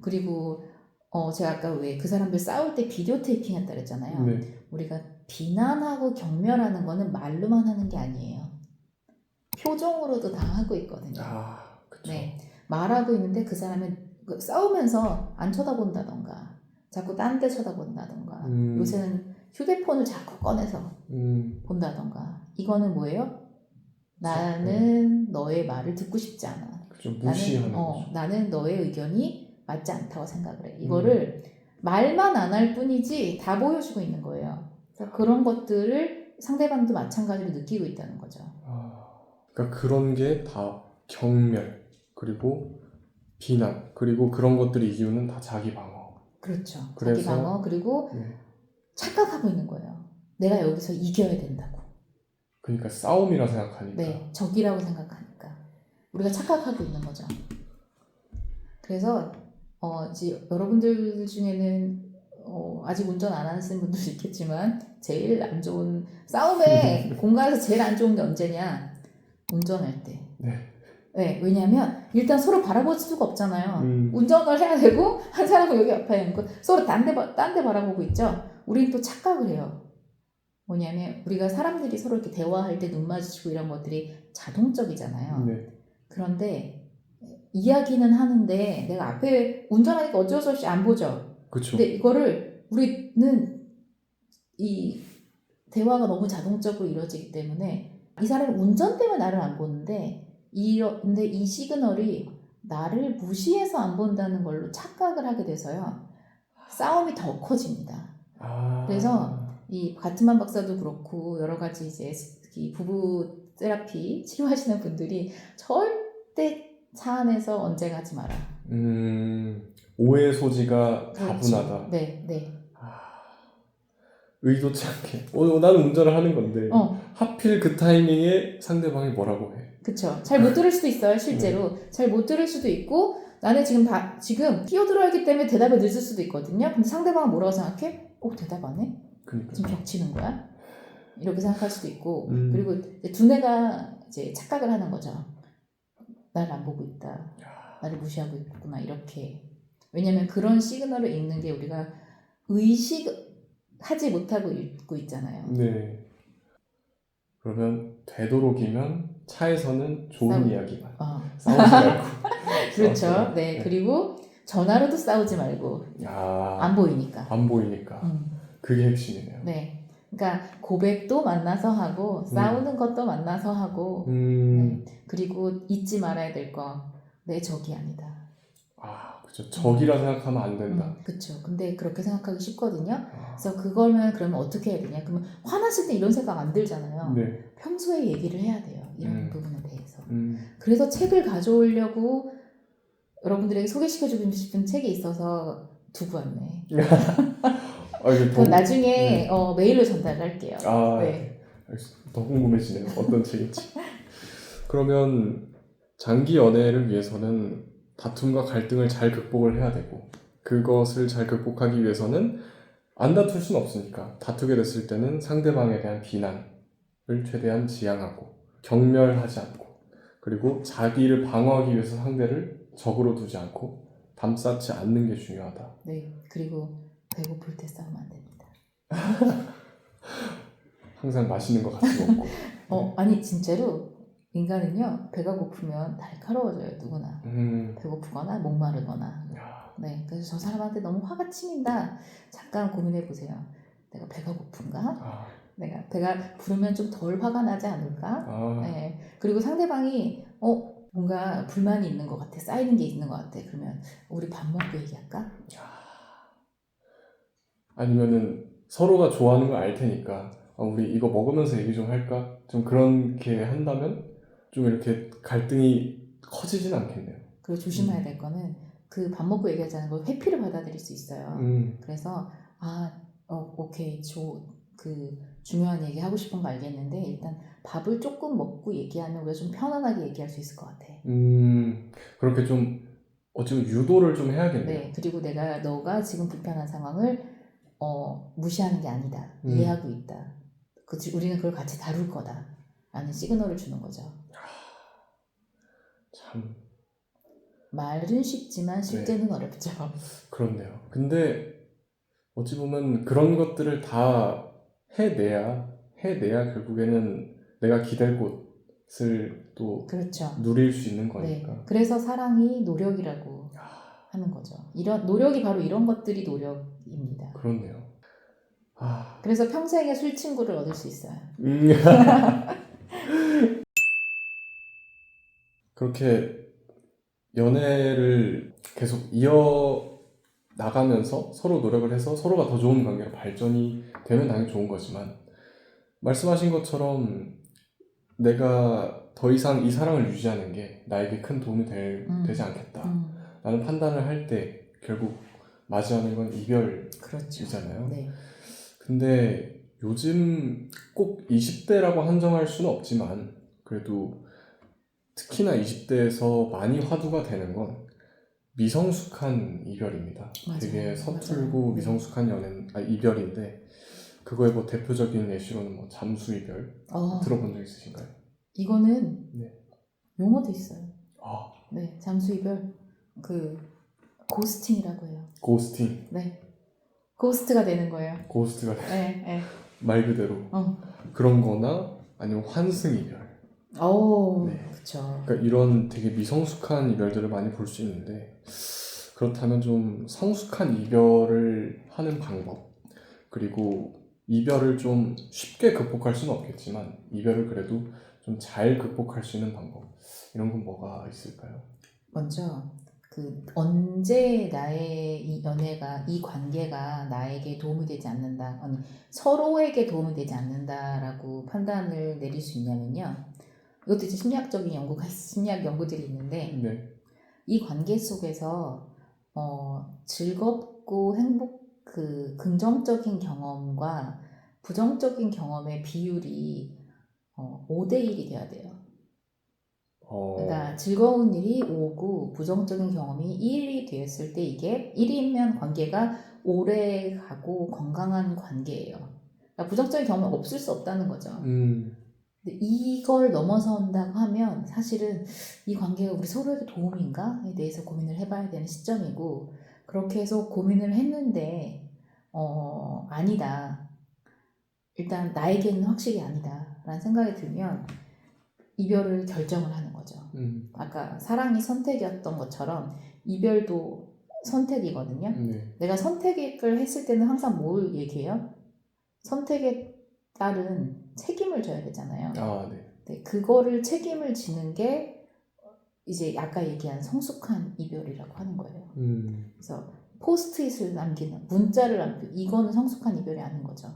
그리고 제가 아까 왜 그 사람들 싸울 때 비디오 테이핑 했다 그랬잖아요. 네. 우리가 비난하고 경멸하는 거는 말로만 하는 게 아니에요. 표정으로도 다 하고 있거든요. 그쵸. 네. 말하고 있는데 그 사람은 싸우면서 안 쳐다본다던가 자꾸 딴 데 쳐다본다던가 요새는 휴대폰을 자꾸 꺼내서 본다던가 이거는 뭐예요? 나는 너의 말을 듣고 싶지 않아. 그쵸. 무시하는 거죠. 나는 너의 의견이 맞지 않다고 생각을 해. 이거를 말만 안 할 뿐이지 다 보여주고 있는 거예요. 그래서 그런 것들을 상대방도 마찬가지로 느끼고 있다는 거죠. 그러니까 그런 게 다 경멸, 그리고 비난, 그리고 그런 것들이 이유는 다 자기 방어. 그렇죠. 그래서, 자기 방어, 그리고 착각하고 있는 거예요. 내가 여기서 이겨야 된다고. 그러니까 싸움이라 생각하니까. 네, 적이라고 생각하니까. 우리가 착각하고 있는 거죠. 그래서 이제 여러분들 중에는 아직 운전 안 하시는 분들도 있겠지만 제일 안 좋은 싸움의 공간에서 제일 안 좋은 게 언제냐? 운전할 때. 네, 왜냐하면 일단 서로 바라볼 수가 없잖아요. 운전을 해야 되고 한 사람은 여기 앞에 있고 서로 딴 데 바라보고 있죠. 우린 또 착각을 해요. 뭐냐면 우리가 사람들이 서로 이렇게 대화할 때 눈 마주치고 이런 것들이 자동적이잖아요. 그런데 이야기는 하는데 내가 앞에 운전하니까 어쩔 수 없이 안 보죠. 그쵸. 근데 이거를 우리는 이 대화가 너무 자동적으로 이루어지기 때문에 이 사람이 운전 때문에 나를 안 보는데 근데 이 시그널이 나를 무시해서 안 본다는 걸로 착각을 하게 돼서요. 싸움이 더 커집니다. 그래서 이 가트만 박사도 그렇고 여러 가지 이제 이 부부 테라피 치료하시는 분들이 절대 차 안에서 언제 가지 마라. 오해 소지가 그렇죠. 다분하다. 네. 의도치 않게. 나는 운전을 하는 건데 하필 그 타이밍에 상대방이 뭐라고 해. 그쵸. 잘 못 들을 수도 있어요. 실제로. 잘 못 들을 수도 있고 나는 지금 끼어들어야 하기 때문에 대답이 늦을 수도 있거든요. 근데 상대방은 뭐라고 생각해? 대답 안 해? 그러니까. 지금 겹치는 거야? 이렇게 생각할 수도 있고 그리고 이제 두뇌가 이제 착각을 하는 거죠. 나를 안 보고 있다. 나를 무시하고 있구나. 이렇게. 왜냐면 그런 시그널을 읽는 게 우리가 의식하지 못하고 읽고 있잖아요. 네. 그러면 되도록이면 차에서는 좋은 이야기만. 싸우지 말고. 그렇죠. 네. 그리고 전화로도 싸우지 말고. 안 보이니까. 안 보이니까. 그게 핵심이네요. 네. 그러니까 고백도 만나서 하고 싸우는 것도 만나서 하고 네. 그리고 잊지 말아야 될 거. 내 적이 아니다. 그렇죠. 적이라 생각하면 안 된다. 그렇죠. 근데 그렇게 생각하기 쉽거든요. 그래서 그러면 어떻게 해야 되냐? 그러면 화났을 때 이런 생각 안 들잖아요. 네. 평소에 얘기를 해야 돼요. 이런 부분에 대해서. 그래서 책을 가져오려고 여러분들에게 소개시켜주고 싶은 책이 있어서 두고 왔네. 그럼 나중에 메일로 전달할게요. 네. 더 궁금해지네요. 어떤 책인지. 그러면 장기 연애를 위해서는 다툼과 갈등을 잘 극복을 해야 되고 그것을 잘 극복하기 위해서는 안 다툴 수는 없으니까 다투게 됐을 때는 상대방에 대한 비난을 최대한 지양하고 경멸하지 않고 그리고 자기를 방어하기 위해서 상대를 적으로 두지 않고 담쌓지 않는 게 중요하다. 네. 그리고 배고플 때 싸우면 안 됩니다. 항상 맛있는 거 같이 먹고. 아니 진짜로 인간은요, 배가 고프면 날카로워져요, 누구나. 배고프거나 목마르거나. 야, 네, 그래서 저 사람한테 너무 화가 치민다. 잠깐 고민해 보세요. 내가 배가 고픈가? 아, 내가 배가 부르면 좀 덜 화가 나지 않을까? 아, 네. 그리고 상대방이 뭔가 불만이 있는 것 같아, 쌓이는 게 있는 것 같아. 그러면 우리 밥 먹고 얘기할까? 아니면은 서로가 좋아하는 걸 알 테니까 우리 이거 먹으면서 얘기 좀 할까? 좀 그렇게 한다면 좀 이렇게 갈등이 커지진 않겠네요. 그리고 조심해야 될 거는 그 밥 먹고 얘기하자는 걸 회피를 받아들일 수 있어요. 그래서 오케이, 그 중요한 얘기 하고 싶은 거 알겠는데 일단 밥을 조금 먹고 얘기하면 우리가 좀 편안하게 얘기할 수 있을 것 같아. 그렇게 좀 어찌보면 유도를 좀 해야겠네요. 네, 그리고 너가 지금 불편한 상황을 무시하는 게 아니다. 이해하고 있다. 우리는 그걸 같이 다룰 거다. 라는 시그널을 주는 거죠. 참 말은 쉽지만 실제는 어렵죠. 그렇네요. 근데 어찌 보면 그런 것들을 다 해내야 결국에는 내가 기댈 곳을 또 그렇죠. 누릴 수 있는 네. 거니까. 그래서 사랑이 노력이라고 하는 거죠. 이런 노력이 바로 이런 것들이 노력입니다. 그렇네요. 그래서 평생의 술 친구를 얻을 수 있어요. 그렇게 연애를 계속 이어 나가면서 서로 노력을 해서 서로가 더 좋은 관계로 발전이 되면 당연히 좋은 거지만 말씀하신 것처럼 내가 더 이상 이 사랑을 유지하는 게 나에게 큰 도움이 되지 않겠다 라는 판단을 할 때 결국 맞이하는 건 이별이잖아요. 그렇죠. 네. 근데 요즘 꼭 20대라고 한정할 수는 없지만 그래도 특히나 20대에서 많이 화두가 되는 건 미성숙한 이별입니다. 맞아요. 되게 서툴고 맞아요. 미성숙한 이별인데 그거의 뭐 대표적인 예시로는 뭐 잠수 이별 들어본 적 있으신가요? 이거는 네. 용어도 있어요. 아, 네, 잠수 이별 고스팅이라고 해요. 고스팅. 네, 고스트가 되는 거예요. 고스트가 네, 네. 말 그대로 그런 거나 아니면 환승 이별. 네. 그쵸. 그러니까 이런 되게 미성숙한 이별들을 많이 볼 수 있는데 그렇다면 좀 성숙한 이별을 하는 방법 그리고 이별을 좀 쉽게 극복할 수는 없겠지만 이별을 그래도 좀 잘 극복할 수 있는 방법 이런 건 뭐가 있을까요? 먼저 언제 나의 이 관계가 나에게 도움이 되지 않는다, 아니 서로에게 도움이 되지 않는다라고 판단을 내릴 수 있냐면요. 이것도 이제 심리학 연구들이 있는데 이 관계 속에서 즐겁고 긍정적인 경험과 부정적인 경험의 비율이 5대1이 돼야 돼요. 그러니까 즐거운 일이 5고 부정적인 경험이 1이 되었을 때 이게 1이면 관계가 오래 가고 건강한 관계예요. 그러니까 부정적인 경험은 없을 수 없다는 거죠. 근데 이걸 넘어선다고 하면 사실은 이 관계가 우리 서로에게 도움인가에 대해서 고민을 해봐야 되는 시점이고 그렇게 해서 고민을 했는데 아니다. 일단 나에게는 확실히 아니다 라는 생각이 들면 이별을 결정을 하는 거죠. 아까 사랑이 선택이었던 것처럼 이별도 선택이거든요. 내가 선택을 했을 때는 항상 뭘 얘기해요? 선택에 따른 책임을 져야 되잖아요. 네, 그거를 책임을 지는 게 이제 아까 얘기한 성숙한 이별이라고 하는 거예요. 그래서 포스트잇을 남기는, 문자를 남기는, 이거는 성숙한 이별이 아닌 거죠.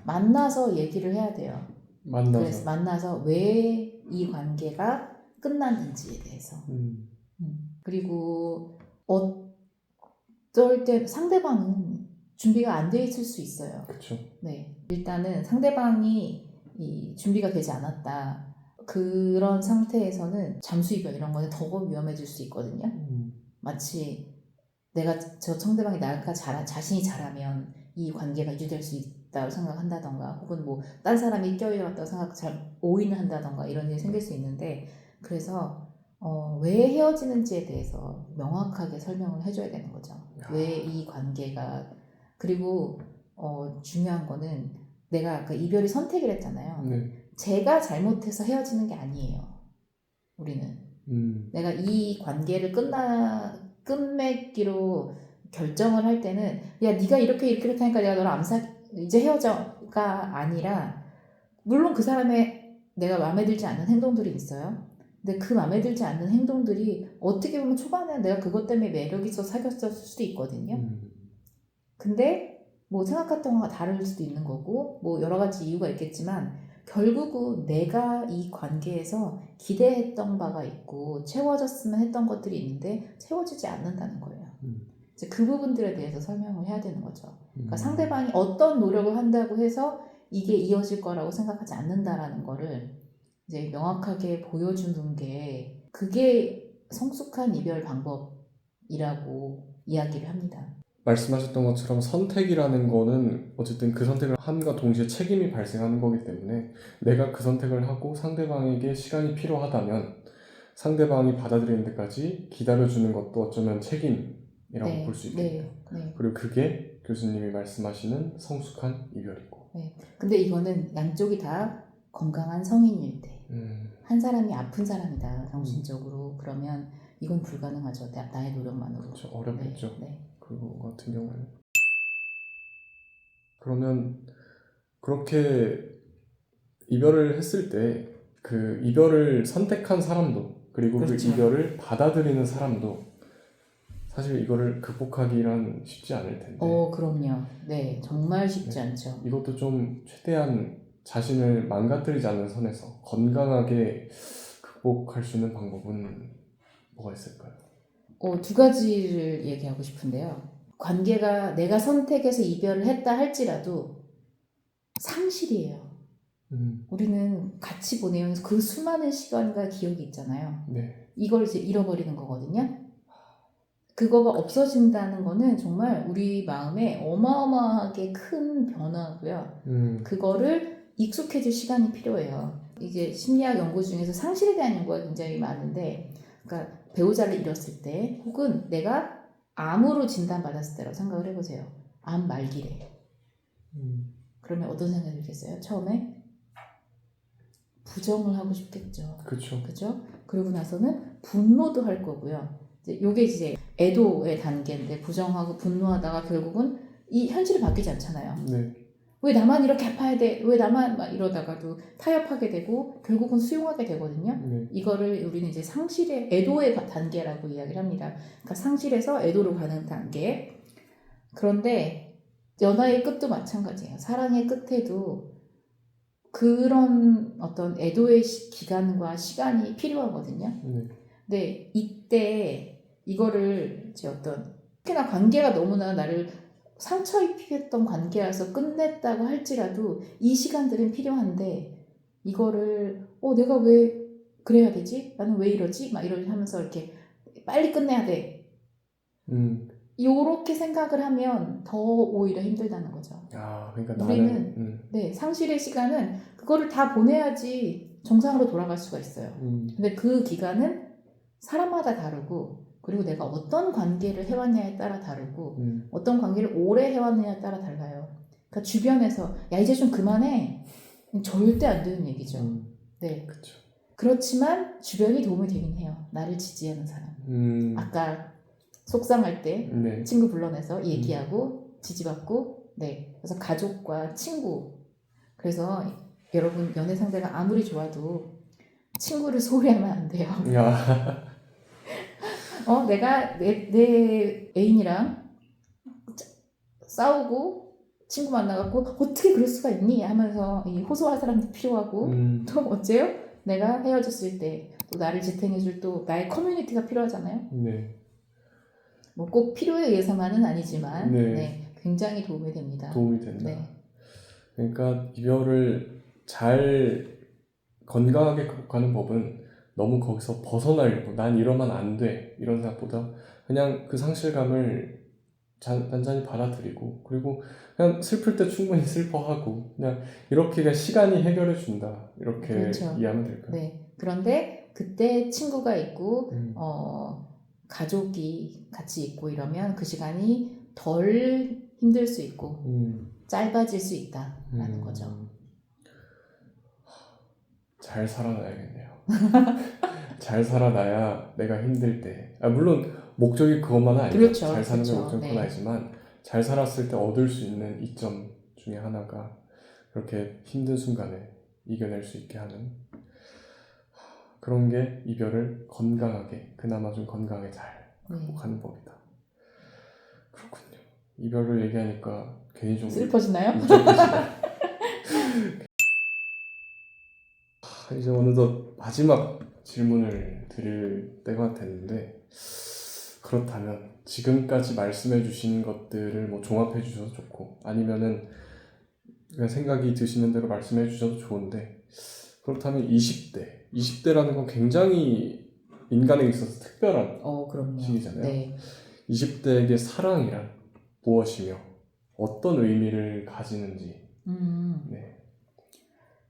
만나서 얘기를 해야 돼요. 그래서 만나서 왜 이 관계가 끝났는지에 대해서. 그리고 어떨 때 상대방은 준비가 안 돼 있을 수 있어요. 그렇죠. 네, 일단은 상대방이 준비가 되지 않았다. 그런 상태에서는 잠수 이별 이런 거는 더 위험해질 수 있거든요. 마치 저 상대방이 나가 자신이 잘하면 이 관계가 유지될 수 있다고 생각한다던가 혹은 뭐 딴 사람이 껴들었다고 잘 오인을 한다던가 이런 일이 생길 수 있는데 그래서 왜 헤어지는지에 대해서 명확하게 설명을 해줘야 되는 거죠. 왜 이 관계가 그리고 중요한 거는 내가 아까 이별이 선택이랬잖아요. 제가 잘못해서 헤어지는 게 아니에요. 우리는. 내가 이 관계를 끝맺기로 결정을 할 때는 야 네가 이렇게 하니까 내가 너를 이제 헤어져가 아니라 물론 그 사람의 내가 마음에 들지 않는 행동들이 있어요. 근데 그 마음에 들지 않는 행동들이 어떻게 보면 초반에 내가 그것 때문에 매력 있어 사귀었을 수도 있거든요. 근데 뭐 생각했던 거가 다를 수도 있는 거고 뭐 여러 가지 이유가 있겠지만 결국은 내가 이 관계에서 기대했던 바가 있고 채워졌으면 했던 것들이 있는데 채워지지 않는다는 거예요. 이제 그 부분들에 대해서 설명을 해야 되는 거죠. 그러니까 상대방이 어떤 노력을 한다고 해서 이게 이어질 거라고 생각하지 않는다라는 거를 이제 명확하게 보여주는 게 그게 성숙한 이별 방법이라고 이야기를 합니다. 말씀하셨던 것처럼 선택이라는 거는 어쨌든 그 선택을 함과 동시에 책임이 발생하는 거기 때문에 내가 그 선택을 하고 상대방에게 시간이 필요하다면 상대방이 받아들이는 데까지 기다려주는 것도 어쩌면 책임이라고 볼 수 있겠네요. 그리고 그게 교수님이 말씀하시는 성숙한 이별이고. 근데 이거는 양쪽이 다 건강한 성인일 때. 한 사람이 아픈 사람이다 정신적으로 그러면 이건 불가능하죠. 나의 노력만으로. 그렇죠. 어렵겠죠. 그거 같은 경우는. 그러면 그렇게 이별을 했을 때 그 이별을 선택한 사람도 그리고 그렇죠. 그 이별을 받아들이는 사람도 사실 이거를 극복하기란 쉽지 않을 텐데. 그럼요. 네, 정말 쉽지 않죠. 이것도 좀 최대한 자신을 망가뜨리지 않는 선에서 건강하게 극복할 수 있는 방법은 뭐가 있을까요? 두 가지를 얘기하고 싶은데요. 관계가 내가 선택해서 이별을 했다 할지라도 상실이에요. 우리는 같이 보내는 그 수많은 시간과 기억이 있잖아요. 이걸 이제 잃어버리는 거거든요. 그거가 없어진다는 거는 정말 우리 마음에 어마어마하게 큰 변화고요. 그거를 익숙해질 시간이 필요해요. 이제 심리학 연구 중에서 상실에 대한 연구가 굉장히 많은데, 그러니까 배우자를 잃었을 때, 혹은 내가 암으로 진단받았을 때라고 생각을 해보세요. 암 말기래. 그러면 어떤 생각이 들겠어요? 처음에 부정을 하고 싶겠죠. 그렇죠. 그러고 나서는 분노도 할 거고요. 요게 이제 애도의 단계인데 부정하고 분노하다가 결국은 이 현실이 바뀌지 않잖아요. 왜 나만 이렇게 아파야 돼? 왜 나만 막 이러다가도 타협하게 되고 결국은 수용하게 되거든요. 이거를 우리는 이제 상실의 애도의 단계라고 이야기를 합니다. 그러니까 상실에서 애도로 가는 단계. 그런데 연하의 끝도 마찬가지예요. 사랑의 끝에도 그런 어떤 애도의 기간과 시간이 필요하거든요. 근데 이때 이거를 이제 특히나 관계가 너무나 나를 상처 입혔던 관계라서 끝냈다고 할지라도 이 시간들은 필요한데 이거를 내가 왜 그래야 되지? 나는 왜 이러지? 막 이러면서 이렇게 빨리 끝내야 돼. 요렇게 생각을 하면 더 오히려 힘들다는 거죠. 그러니까 우리는 상실의 시간은 그거를 다 보내야지 정상으로 돌아갈 수가 있어요. 근데 그 기간은 사람마다 다르고 그리고 내가 어떤 관계를 해왔냐에 따라 다르고 어떤 관계를 오래 해왔느냐에 따라 달라요. 그러니까 주변에서 야 이제 좀 그만해. 절대 안 되는 얘기죠. 그렇죠. 그렇지만 주변이 도움이 되긴 해요. 나를 지지하는 사람. 아까 속상할 때 친구 불러내서 얘기하고 지지받고 그래서 가족과 친구. 그래서 여러분 연애 상대가 아무리 좋아도 친구를 소홀히 하면 안 돼요. 내가 내 애인이랑 싸우고 친구 만나갖고 어떻게 그럴 수가 있니? 하면서 호소할 사람도 필요하고 또 어째요? 내가 헤어졌을 때 또 나를 지탱해줄 또 나의 커뮤니티가 필요하잖아요. 뭐 꼭 필요에 의해서만은 아니지만 굉장히 도움이 됩니다. 도움이 된다. 그러니까 이별을 잘 건강하게 극복하는 법은 너무 거기서 벗어나려고 난 이러면 안 돼 이런 생각보다 그냥 그 상실감을 단단히 받아들이고 그리고 그냥 슬플 때 충분히 슬퍼하고 그냥 이렇게 그냥 시간이 해결해 준다 이렇게 이해하면 될까요? 그런데 그때 친구가 있고 가족이 같이 있고 이러면 그 시간이 덜 힘들 수 있고 짧아질 수 있다라는 거죠. 잘 살아나야겠네요. 잘 살아나야 내가 힘들 때, 물론 목적이 그것만은 아니죠. 그렇죠. 잘 사는 게 그렇죠. 목적은 그건 네. 아니지만 잘 살았을 때 얻을 수 있는 이점 중에 하나가 그렇게 힘든 순간을 이겨낼 수 있게 하는 그런 게 이별을 건강하게, 그나마 좀 건강하게 잘 극복하는 법이다. 그렇군요. 이별을 얘기하니까 괜히 좀 슬퍼지나요? 울적해지네. 이제 어느덧 마지막 질문을 드릴 때가 됐는데, 그렇다면 지금까지 말씀해 주신 것들을 뭐 종합해 주셔도 좋고 아니면은 그냥 생각이 드시는 대로 말씀해 주셔도 좋은데, 그렇다면 20대라는 건 굉장히 인간에 있어서 특별한 그럼요. 시기잖아요. 네. 20대에게 사랑이란 무엇이며 어떤 의미를 가지는지. 네.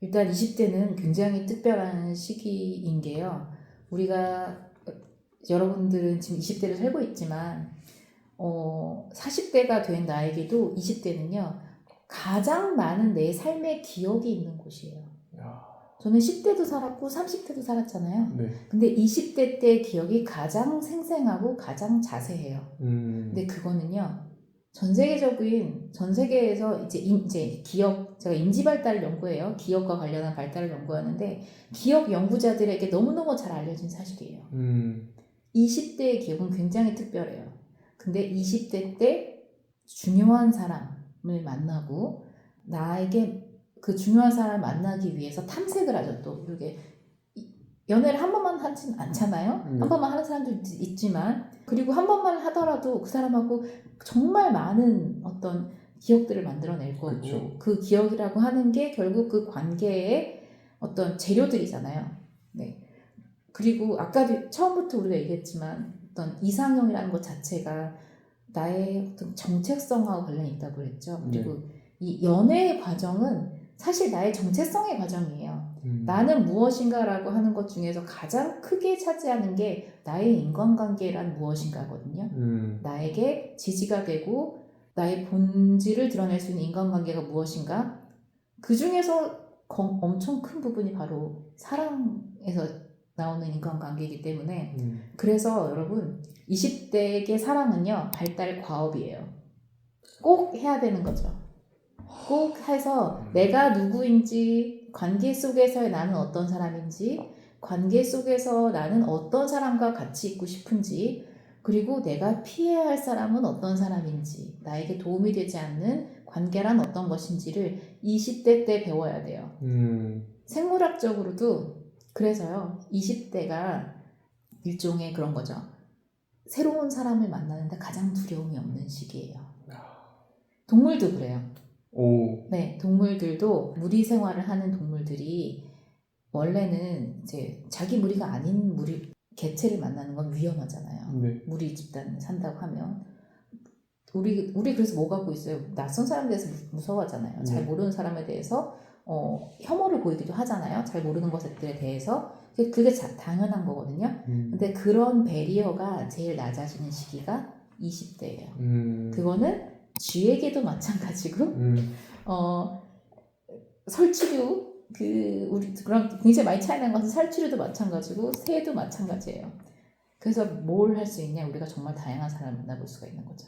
일단 20대는 굉장히 특별한 시기인 게요. 우리가 여러분들은 지금 20대를 살고 있지만 40대가 된 나에게도 20대는요. 가장 많은 내 삶의 기억이 있는 곳이에요. 야. 저는 10대도 살았고 30대도 살았잖아요. 네. 근데 20대 때 기억이 가장 생생하고 가장 자세해요. 근데 그거는요. 전 세계에서 이제 기억, 제가 인지 발달 연구예요. 기억과 관련한 발달을 연구하는데 기억 연구자들에게 너무너무 잘 알려진 사실이에요. 20대의 기억은 굉장히 특별해요. 근데 20대 때 중요한 사람을 만나고 나에게 그 중요한 사람을 만나기 위해서 탐색을 하죠. 또 이렇게 연애를 한 번만 하진 않잖아요. 한 번만 하는 사람도 있지만, 그리고 한 번만 하더라도 그 사람하고 정말 많은 어떤 기억들을 만들어낼 거고, 그쵸. 그 기억이라고 하는 게 결국 그 관계의 어떤 재료들이잖아요. 네. 그리고 아까도 처음부터 우리가 얘기했지만 어떤 이상형이라는 것 자체가 나의 어떤 정체성하고 관련이 있다고 그랬죠. 그리고 이 연애의 과정은 사실 나의 정체성의 과정이에요. 나는 무엇인가라고 하는 것 중에서 가장 크게 차지하는 게 나의 인간관계란 무엇인가거든요. 나에게 지지가 되고 나의 본질을 드러낼 수 있는 인간관계가 무엇인가. 그 중에서 엄청 큰 부분이 바로 사랑에서 나오는 인간관계이기 때문에 그래서 여러분 20대의 사랑은요 발달 과업이에요. 꼭 해야 되는 거죠. 꼭 해서 내가 누구인지, 관계 속에서의 나는 어떤 사람인지, 관계 속에서 나는 어떤 사람과 같이 있고 싶은지, 그리고 내가 피해야 할 사람은 어떤 사람인지, 나에게 도움이 되지 않는 관계란 어떤 것인지를 20대 때 배워야 돼요. 생물학적으로도 그래서요 20대가 일종의 그런 거죠. 새로운 사람을 만나는데 가장 두려움이 없는 시기예요. 동물도 그래요. 네, 동물들도 무리 생활을 하는 동물들이 원래는 이제 자기 무리가 아닌 개체를 만나는 건 위험하잖아요. 네. 무리 집단 산다고 하면 우리 그래서 뭐 갖고 있어요? 낯선 사람에 대해서 무서워하잖아요. 잘 모르는 사람에 대해서 혐오를 보이기도 하잖아요. 잘 모르는 것들에 대해서 그게 당연한 거거든요. 근데 그런 배리어가 제일 낮아지는 시기가 20대예요. 그거는 쥐에게도 마찬가지고 설치류 우리 그런 굉장히 많이 차이나는 것은 설치류도 마찬가지고 새도 마찬가지예요. 그래서 뭘 할 수 있냐? 우리가 정말 다양한 사람을 만나볼 수가 있는 거죠.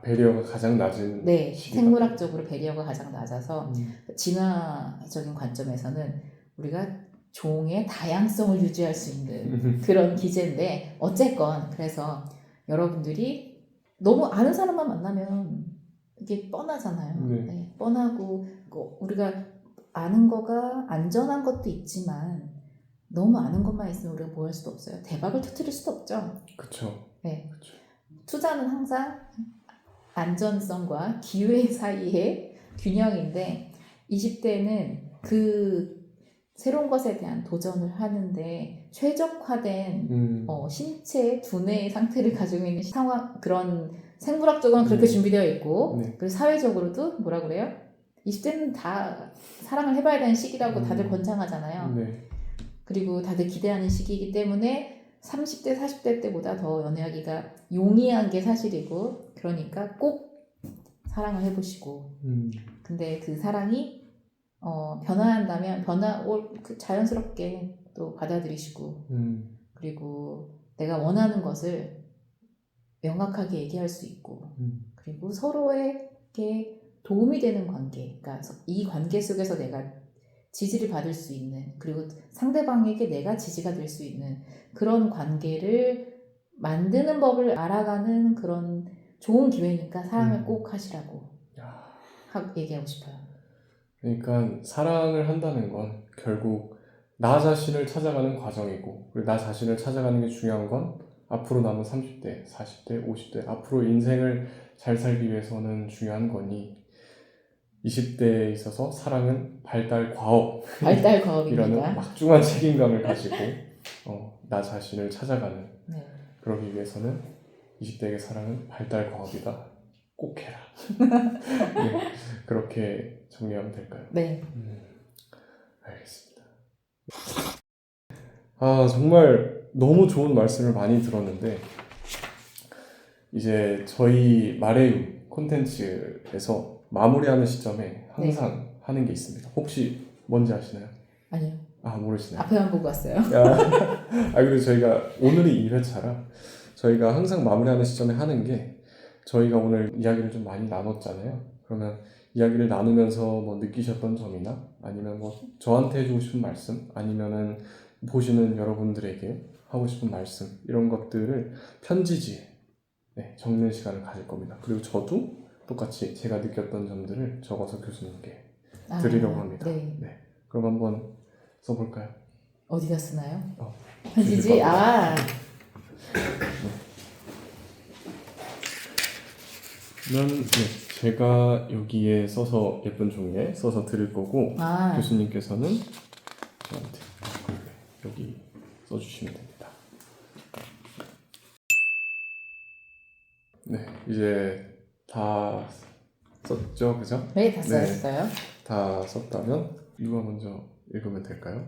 배리어가 가장 낮은 네, 시기다. 생물학적으로 배리어가 가장 낮아서 진화적인 관점에서는 우리가 종의 다양성을 유지할 수 있는 그런 기제인데 어쨌건 그래서 여러분들이 너무 아는 사람만 만나면 이게 뻔하잖아요. 네, 뻔하고 우리가 아는 거가 안전한 것도 있지만 너무 아는 것만 있으면 우리가 뭐 할 수도 없어요. 대박을 터뜨릴 수도 없죠. 그렇죠. 네. 투자는 항상 안전성과 기회 사이의 균형인데 20대는 그 새로운 것에 대한 도전을 하는데 최적화된 신체 두뇌의 상태를 가지고 있는 상황, 그런 생물학적으로는 그렇게 준비되어 있고 그리고 사회적으로도 뭐라 그래요? 20대는 다 사랑을 해봐야 되는 시기라고 다들 권장하잖아요. 그리고 다들 기대하는 시기이기 때문에 30대, 40대 때보다 더 연애하기가 용이한 게 사실이고 그러니까 꼭 사랑을 해보시고 근데 그 사랑이 변화한다면 자연스럽게 또 받아들이시고 그리고 내가 원하는 것을 명확하게 얘기할 수 있고 그리고 서로에게 도움이 되는 관계, 그러니까 이 관계 속에서 내가 지지를 받을 수 있는 그리고 상대방에게 내가 지지가 될 수 있는 그런 관계를 만드는 법을 알아가는 그런 좋은 기회니까 사랑을 꼭 하시라고 얘기하고 싶어요. 그러니까 사랑을 한다는 건 결국 나 자신을 찾아가는 과정이고 그리고 나 자신을 찾아가는 게 중요한 건 앞으로 남은 30대, 40대, 50대 앞으로 인생을 잘 살기 위해서는 중요한 거니 20대에 있어서 사랑은 발달 과업 이라는 막중한 책임감을 가지고 나 자신을 찾아가는 네. 그러기 위해서는 20대의 사랑은 발달 과업이다. 꼭 해라. 네, 그렇게 정리하면 될까요? 네. 알겠습니다. 정말 너무 좋은 말씀을 많이 들었는데 이제 저희 마레유 콘텐츠에서 마무리하는 시점에 항상 하는 게 있습니다. 혹시 뭔지 아시나요? 아니요. 모르시나요? 앞에만 보고 왔어요. 그리고 저희가 오늘이 2회차라 저희가 항상 마무리하는 시점에 하는 게 저희가 오늘 이야기를 좀 많이 나눴잖아요. 그러면 이야기를 나누면서 뭐 느끼셨던 점이나 아니면 뭐 저한테 해주고 싶은 말씀 아니면은 보시는 여러분들에게 하고 싶은 말씀 이런 것들을 편지지에 적는 시간을 가질 겁니다. 그리고 저도 똑같이 제가 느꼈던 점들을 적어서 교수님께 드리려고 합니다. 네. 그럼 한번 써볼까요? 어디다 쓰나요? 편지지? 그러면 제가 여기에 써서 예쁜 종이에 써서 드릴 거고 교수님께서는 저한테 여기 써주시면 됩니다. 네, 이제 다 썼죠, 그죠? 네, 다 썼어요. 다 썼다면 누가 먼저 읽으면 될까요?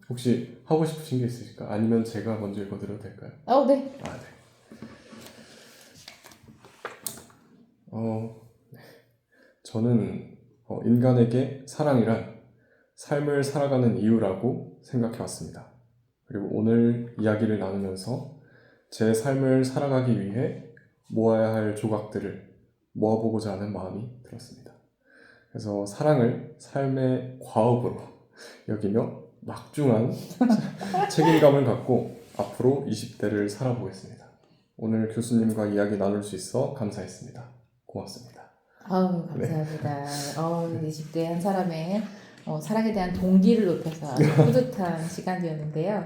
혹시 하고 싶으신 게 있으실까? 아니면 제가 먼저 읽어드려도 될까요? 네. 네. 저는 인간에게 사랑이란 삶을 살아가는 이유라고 생각해 왔습니다. 그리고 오늘 이야기를 나누면서 제 삶을 살아가기 위해 모아야 할 조각들을 모아보고자 하는 마음이 들었습니다. 그래서 사랑을 삶의 과업으로 여기며 막중한 책임감을 갖고 앞으로 20대를 살아보겠습니다. 오늘 교수님과 이야기 나눌 수 있어 감사했습니다. 고맙습니다. 감사합니다. 20대 한 사람의 사랑에 대한 동기를 높여서 아주 뿌듯한 시간이었는데요.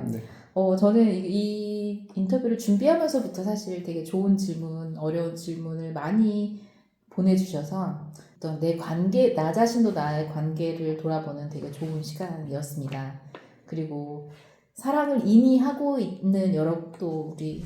저는 이 인터뷰를 준비하면서부터 사실 되게 좋은 질문, 어려운 질문을 많이 보내주셔서 어떤 내 관계, 나 자신도 나의 관계를 돌아보는 되게 좋은 시간이었습니다. 그리고 사랑을 이미 하고 있는 여러 또 우리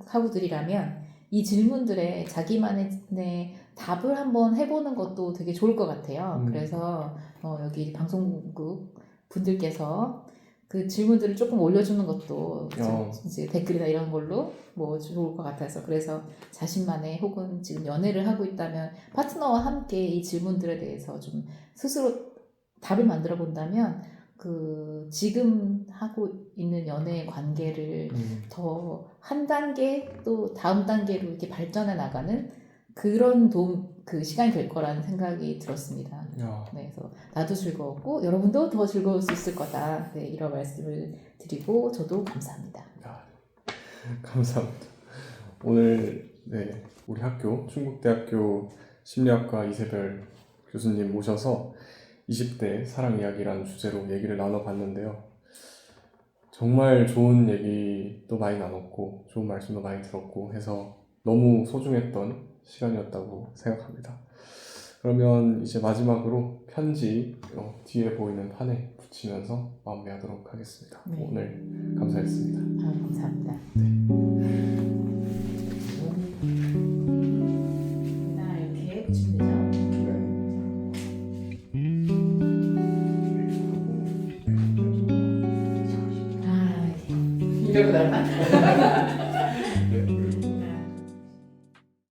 학우들이라면 이 질문들에 자기만의 답을 한번 해보는 것도 되게 좋을 것 같아요. 그래서 여기 방송국 분들께서 그 질문들을 조금 올려주는 것도 이제 댓글이나 이런 걸로 뭐 좋을 것 같아서 그래서 자신만의 혹은 지금 연애를 하고 있다면 파트너와 함께 이 질문들에 대해서 좀 스스로 답을 만들어 본다면 그 지금 하고 있는 연애의 관계를 더 한 단계 또 다음 단계로 이렇게 발전해 나가는 그런 그 시간이 될 거라는 생각이 들었습니다. 그래서 나도 즐거웠고 여러분도 더 즐거울 수 있을 거다. 이런 말씀을 드리고 저도 감사합니다. 감사합니다. 오늘 우리 학교 충북대학교 심리학과 이세별 교수님 모셔서 20대 사랑 이야기라는 주제로 얘기를 나눠봤는데요. 정말 좋은 얘기도 많이 나눴고 좋은 말씀도 많이 들었고 해서 너무 소중했던 시간이었다고 생각합니다. 그러면 이제 마지막으로 편지 뒤에 보이는 판에 붙이면서 마무리하도록 하겠습니다. 오늘 감사했습니다. 감사합니다. 이렇게 붙이면 되죠? 이러고 나나?